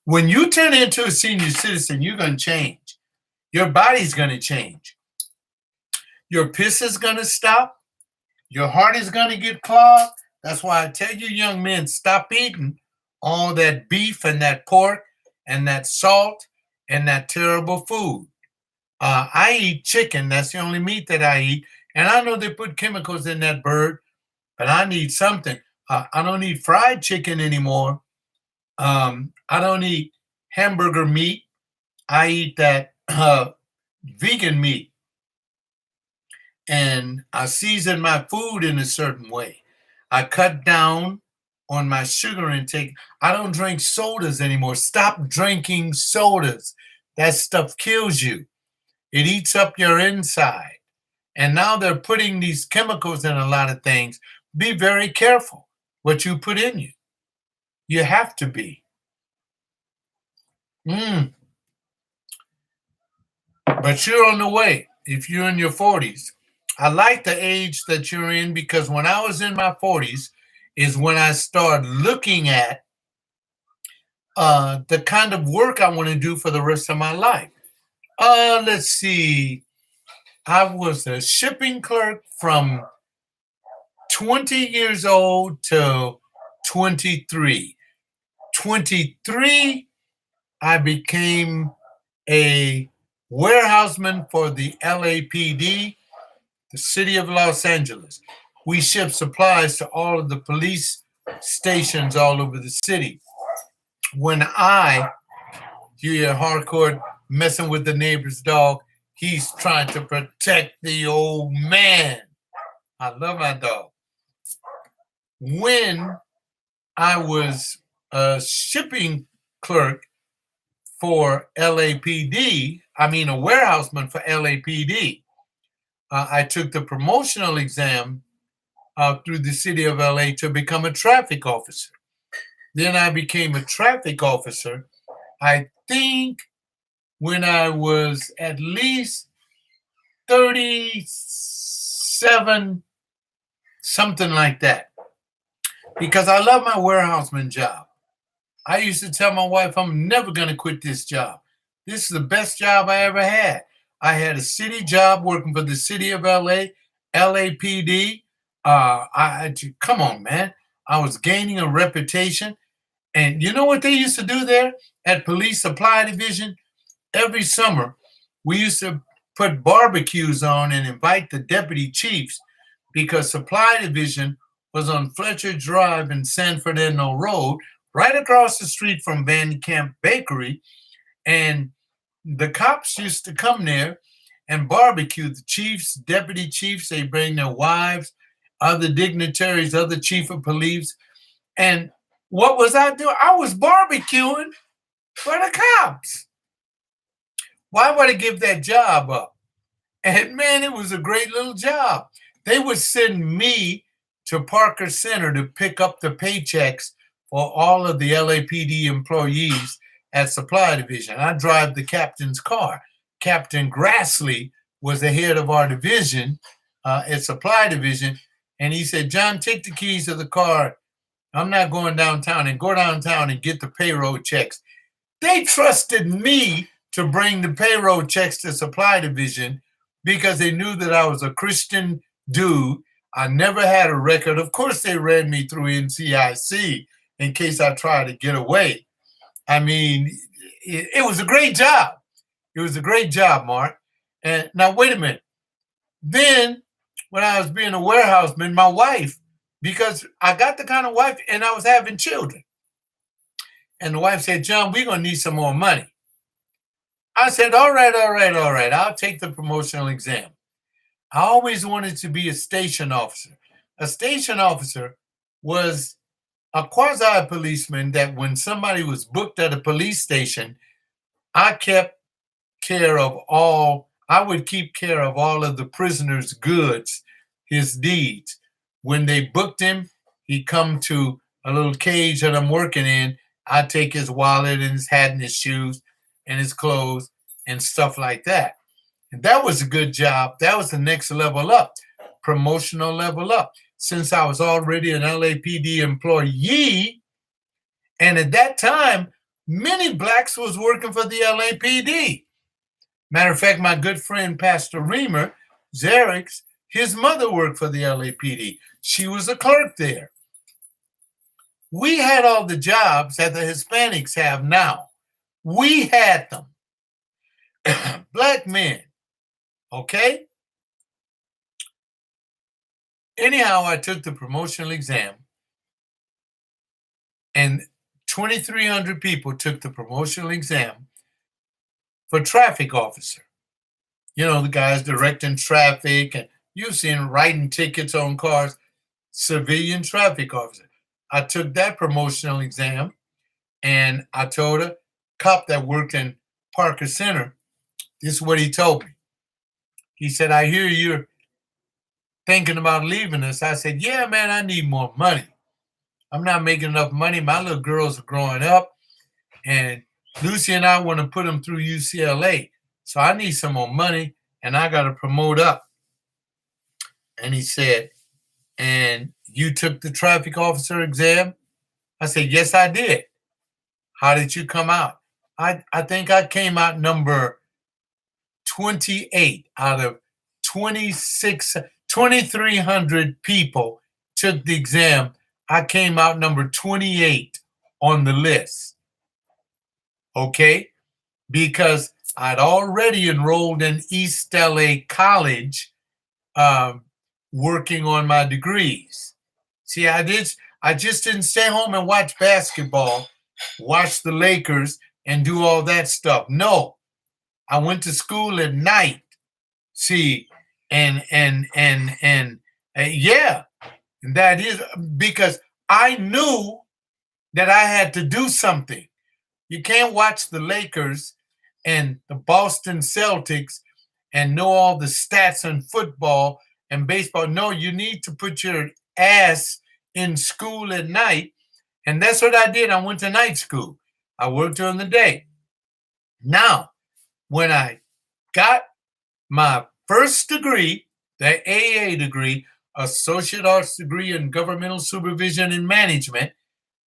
S1: When you turn into a senior citizen, you're going to change. Your body's going to change. Your piss is going to stop. Your heart is going to get clogged. That's why I tell you young men, stop eating all that beef and that pork and that salt and that terrible food. I eat chicken. That's the only meat that I eat. And I know they put chemicals in that bird, but I need something. I don't eat fried chicken anymore. I don't eat hamburger meat. I eat that vegan meat. And I season my food in a certain way. I cut down on my sugar intake. I don't drink sodas anymore. Stop drinking sodas. That stuff kills you. It eats up your inside. And now they're putting these chemicals in a lot of things. Be very careful what you put in you. You have to be. But you're on the way if you're in your 40s. I like the age that you're in because when I was in my 40s is when I started looking at the kind of work I want to do for the rest of my life. Let's see. I was a shipping clerk from 20 years old to 23. 23, I became a warehouseman for the LAPD, the city of Los Angeles. We ship supplies to all of the police stations all over the city. When you hear hardcore messing with the neighbor's dog, he's trying to protect the old man. I love my dog. When I was a shipping clerk for LAPD, I mean a warehouseman for LAPD, I took the promotional exam through the city of LA to become a traffic officer. Then I became a traffic officer, I think when I was at least 37 something like that. Because I love my warehouseman job. I used to tell my wife, I'm never going to quit this job. This is the best job I ever had. I had a city job working for the city of LA, LAPD. Come on, man. I was gaining a reputation. And you know what they used to do there at Police Supply Division? Every summer, we used to put barbecues on and invite the deputy chiefs because Supply Division was on Fletcher Drive in San Fernando Road, right across the street from Van Camp Bakery. And the cops used to come there and barbecue. The chiefs, deputy chiefs, they bring their wives, other dignitaries, other chief of police. And what was I doing? I was barbecuing for the cops. Why would I give that job up? And man, it was a great little job. They would send me to Parker Center to pick up the paychecks for all of the LAPD employees at Supply Division. I drive the captain's car. Captain Grassley was the head of our division at Supply Division. And he said, John, take the keys to the car. I'm not going downtown, and go downtown and get the payroll checks. They trusted me to bring the payroll checks to Supply Division because they knew that I was a Christian dude. I never had a record. Of course, they ran me through NCIC in case I tried to get away. I mean, it was a great job. It was a great job, Mark. And now, wait a minute. Then, when I was being a warehouseman, my wife, because I got the kind of wife and I was having children. And the wife said, John, we're going to need some more money. I said, all right. I'll take the promotional exam. I always wanted to be a station officer. A station officer was a quasi policeman that when somebody was booked at a police station, I would keep care of all of the prisoner's goods, his deeds. When they booked him, he'd come to a little cage that I'm working in. I'd take his wallet and his hat and his shoes and his clothes and stuff like that. And that was a good job. That was the next level up, promotional level up. Since I was already an LAPD employee, and at that time, many blacks was working for the LAPD. Matter of fact, my good friend, Pastor Reamer, Zareks, his mother worked for the LAPD. She was a clerk there. We had all the jobs that the Hispanics have now. We had them. Black men. Okay? Anyhow, I took the promotional exam, and 2,300 people took the promotional exam for traffic officer. You know, the guys directing traffic, and you've seen writing tickets on cars, civilian traffic officer. I took that promotional exam, and I told a cop that worked in Parker Center, this is what he told me. He said, I hear you're thinking about leaving us. I said, yeah, man, I need more money. I'm not making enough money. My little girls are growing up, and Lucy and I want to put them through UCLA. So I need some more money, and I got to promote up. And he said, and you took the traffic officer exam? I said, yes, I did. How did you come out? I think I came out number 28 out of 2,300 people took the exam. I came out number 28 on the list. Okay? Because I'd already enrolled in East LA College working on my degrees. See, I just didn't stay home and watch basketball, watch the Lakers, and do all that stuff. No, I went to school at night. See, and yeah, and that is because I knew that I had to do something. You can't watch the Lakers and the Boston Celtics and know all the stats in football and baseball. No, you need to put your ass in school at night. And that's what I did. I went to night school. I worked during the day. Now, when I got my first degree, the AA degree, associate arts degree in governmental supervision and management.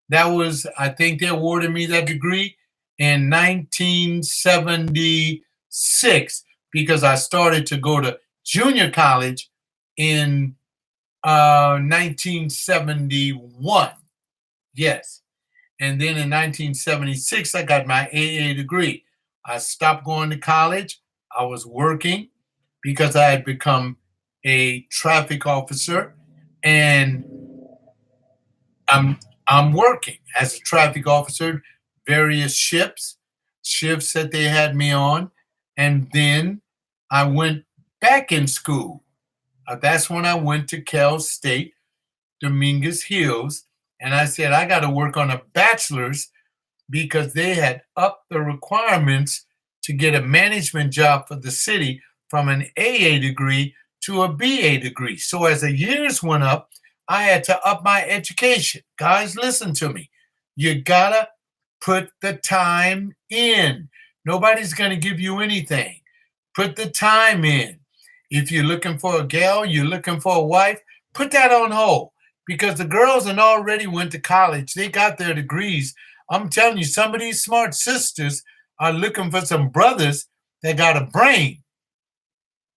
S1: That was, I think they awarded me that degree in 1976 because I started to go to junior college in 1971. Yes. And then in 1976, I got my AA degree. I stopped going to college. I was working because I had become a traffic officer, and I'm I'm working as a traffic officer, various shifts that they had me on, and then I went back in school. That's when I went to Cal State, Dominguez Hills, and I said I got to work on a bachelor's because they had upped the requirements to get a management job for the city from an AA degree to a BA degree. So as the years went up, I had to up my education. Guys, listen to me. You gotta put the time in. Nobody's gonna give you anything. Put the time in. If you're looking for a gal, you're looking for a wife, put that on hold because the girls had already went to college. They got their degrees. I'm telling you, some of these smart sisters are looking for some brothers that got a brain.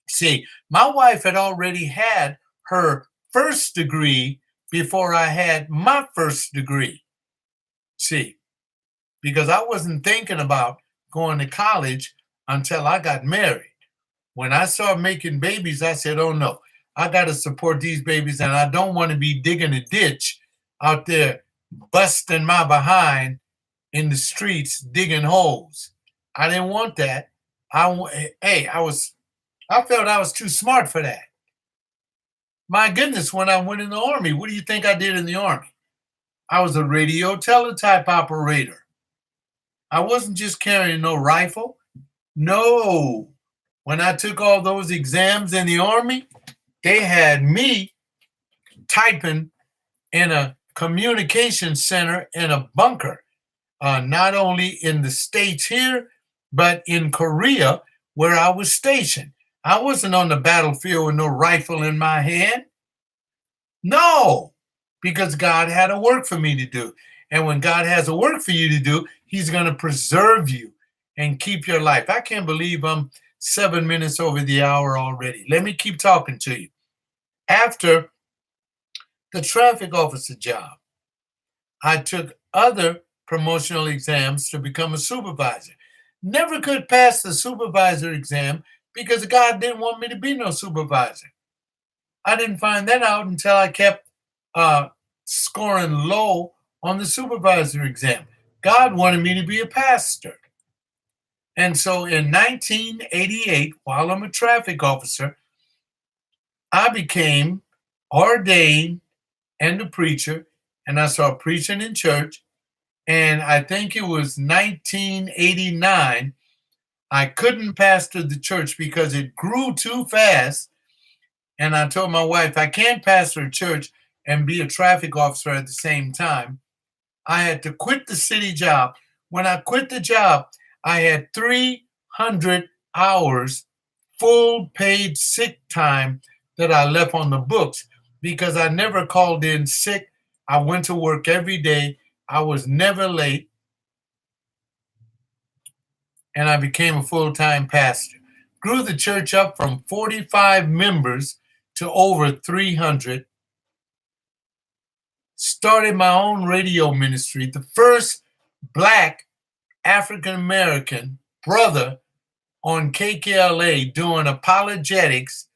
S1: See, my wife had already had her first degree before I had my first degree. See, because I wasn't thinking about going to college until I got married. When I started making babies, I said, oh no, I got to support these babies and I don't want to be digging a ditch out there, busting my behind in the streets, digging holes. I didn't want that. Hey, I felt I was too smart for that. My goodness, when I went in the Army, what do you think I did in the Army? I was a radio teletype operator. I wasn't just carrying no rifle. No. When I took all those exams in the Army, they had me typing in a communication center in a bunker, not only in the States here, but in Korea, where I was stationed. I wasn't on the battlefield with no rifle in my hand. No, because God had a work for me to do. And when God has a work for you to do, He's going to preserve you and keep your life. I can't believe I'm 7 minutes over the hour already. Let me keep talking to you. After the traffic officer job, I took other promotional exams to become a supervisor. Never could pass the supervisor exam because God didn't want me to be no supervisor. I didn't find that out until I kept scoring low on the supervisor exam. God wanted me to be a pastor. And so in 1988, while I'm a traffic officer, I became ordained and a preacher, and I started preaching in church. And I think it was 1989, I couldn't pastor the church because it grew too fast. And I told my wife, I can't pastor a church and be a traffic officer at the same time. I had to quit the city job. When I quit the job, I had 300 hours full paid sick time that I left on the books because I never called in sick. I went to work every day. I was never late. And I became a full-time pastor. Grew the church up from 45 members to over 300. Started my own radio ministry, the first Black African-American brother on KKLA doing apologetics,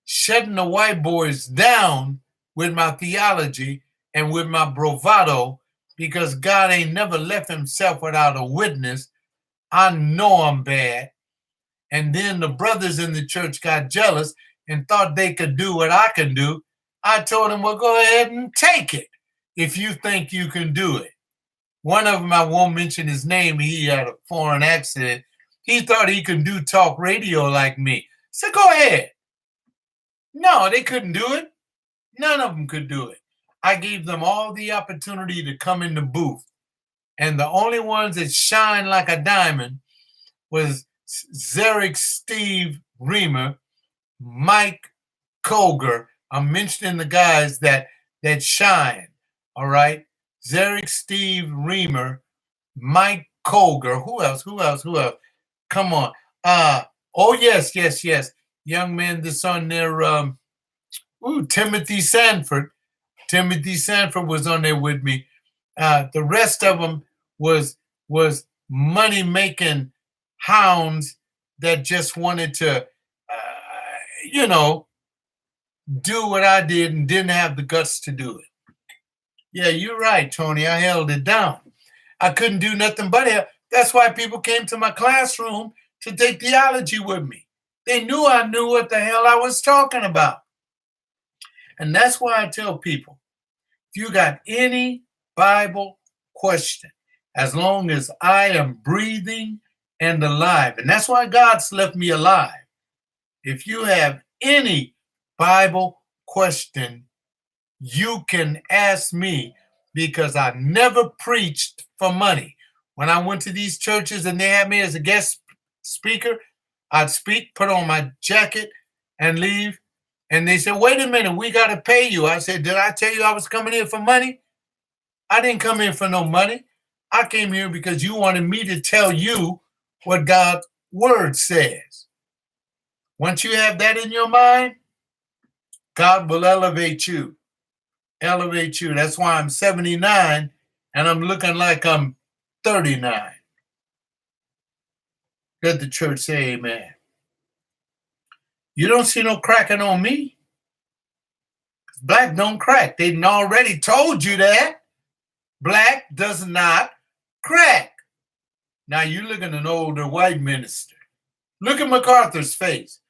S1: shutting the white boys down with my theology and with my bravado because God ain't never left himself without a witness. I know I'm bad. And then the brothers in the church got jealous and thought they could do what I can do. I told them, well, go ahead and take it if you think you can do it. One of them, I won't mention his name, he had a foreign accent. He thought he could do talk radio like me. So go ahead. No, they couldn't do it. None of them could do it. I gave them all the opportunity to come in the booth. And the only ones that shine like a diamond was Zarek Steve Reamer, Mike Koger, I'm mentioning the guys that shine. All right. Zarek, Steve Reamer, Mike Colger. Who else? Who else? Who else? Come on. Oh yes, yes, yes. Young man that's on there. Timothy Sanford. Timothy Sanford was on there with me. The rest of them was money making hounds that just wanted to, you know, do what I did and didn't have the guts to do it. Yeah, you're right, Tony. I held it down. I couldn't do nothing but it. That's why people came to my classroom to take theology with me. They knew I knew what the hell I was talking about. And that's why I tell people, if you got any Bible question, as long as I am breathing and alive, and that's why God's left me alive. If you have any Bible question, you can ask me because I never preached for money. When I went to these churches and they had me as a guest speaker, I'd speak, put on my jacket, and leave. And they said, wait a minute, we got to pay you. I said, did I tell you I was coming here for money? I didn't come here for no money. I came here because you wanted me to tell you what God's word says. Once you have that in your mind, God will elevate you. Elevate you. That's why I'm 79 and I'm looking like I'm 39. Let the church say amen. You don't see no cracking on me. Black don't crack. They done already told you that. Black does not crack. Now you look at an older white minister. Look at MacArthur's face.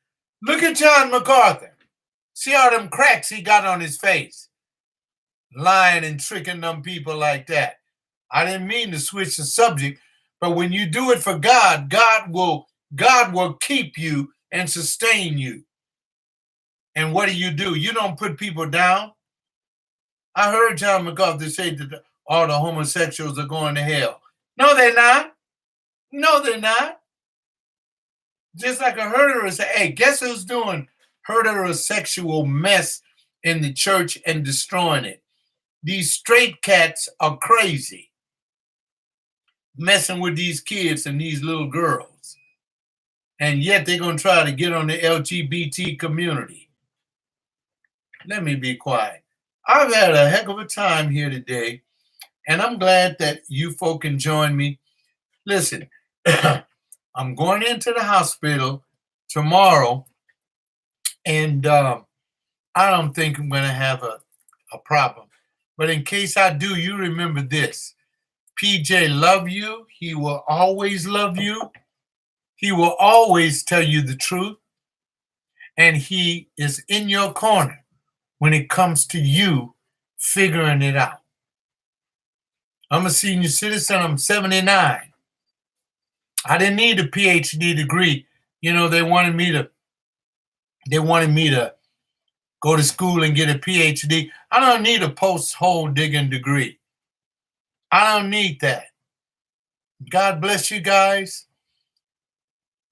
S1: Look at John MacArthur. See all them cracks he got on his face. Lying and tricking them people like that. I didn't mean to switch the subject, but when you do it for God, God will keep you and sustain you. And what do? You don't put people down. I heard John MacArthur say that all the homosexuals are going to hell. No, they're not. No, they're not. Just like I heard her say, hey, guess who's doing heterosexual mess in the church and destroying it? These straight cats are crazy, messing with these kids and these little girls. And yet they're going to try to get on the LGBT community. Let me be quiet. I've had a heck of a time here today, and I'm glad that you folk can join me. Listen, I'm going into the hospital tomorrow, and I don't think I'm going to have a problem. But in case I do, you remember this. PJ love you. He will always love you. He will always tell you the truth. And he is in your corner when it comes to you figuring it out. I'm a senior citizen. I'm 79. I didn't need a PhD degree. You know, they wanted me to go to school and get a PhD. I don't need a post-hole digging degree. I don't need that. God bless you guys.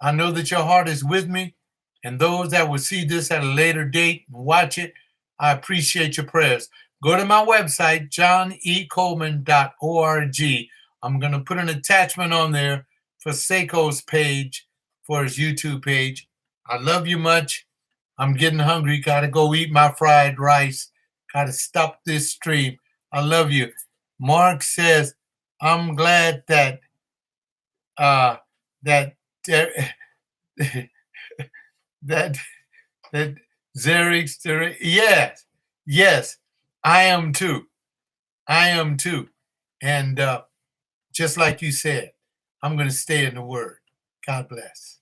S1: I know that your heart is with me. And those that will see this at a later date and watch it, I appreciate your prayers. Go to my website, johnecoleman.org. I'm going to put an attachment on there for Seiko's page, for his YouTube page. I love you much. I'm getting hungry. Got to go eat my fried rice. Got to stop this stream. I love you. Mark says, I'm glad that that Zarek, yes, I am too. I am too. And just like you said, I'm going to stay in the word. God bless.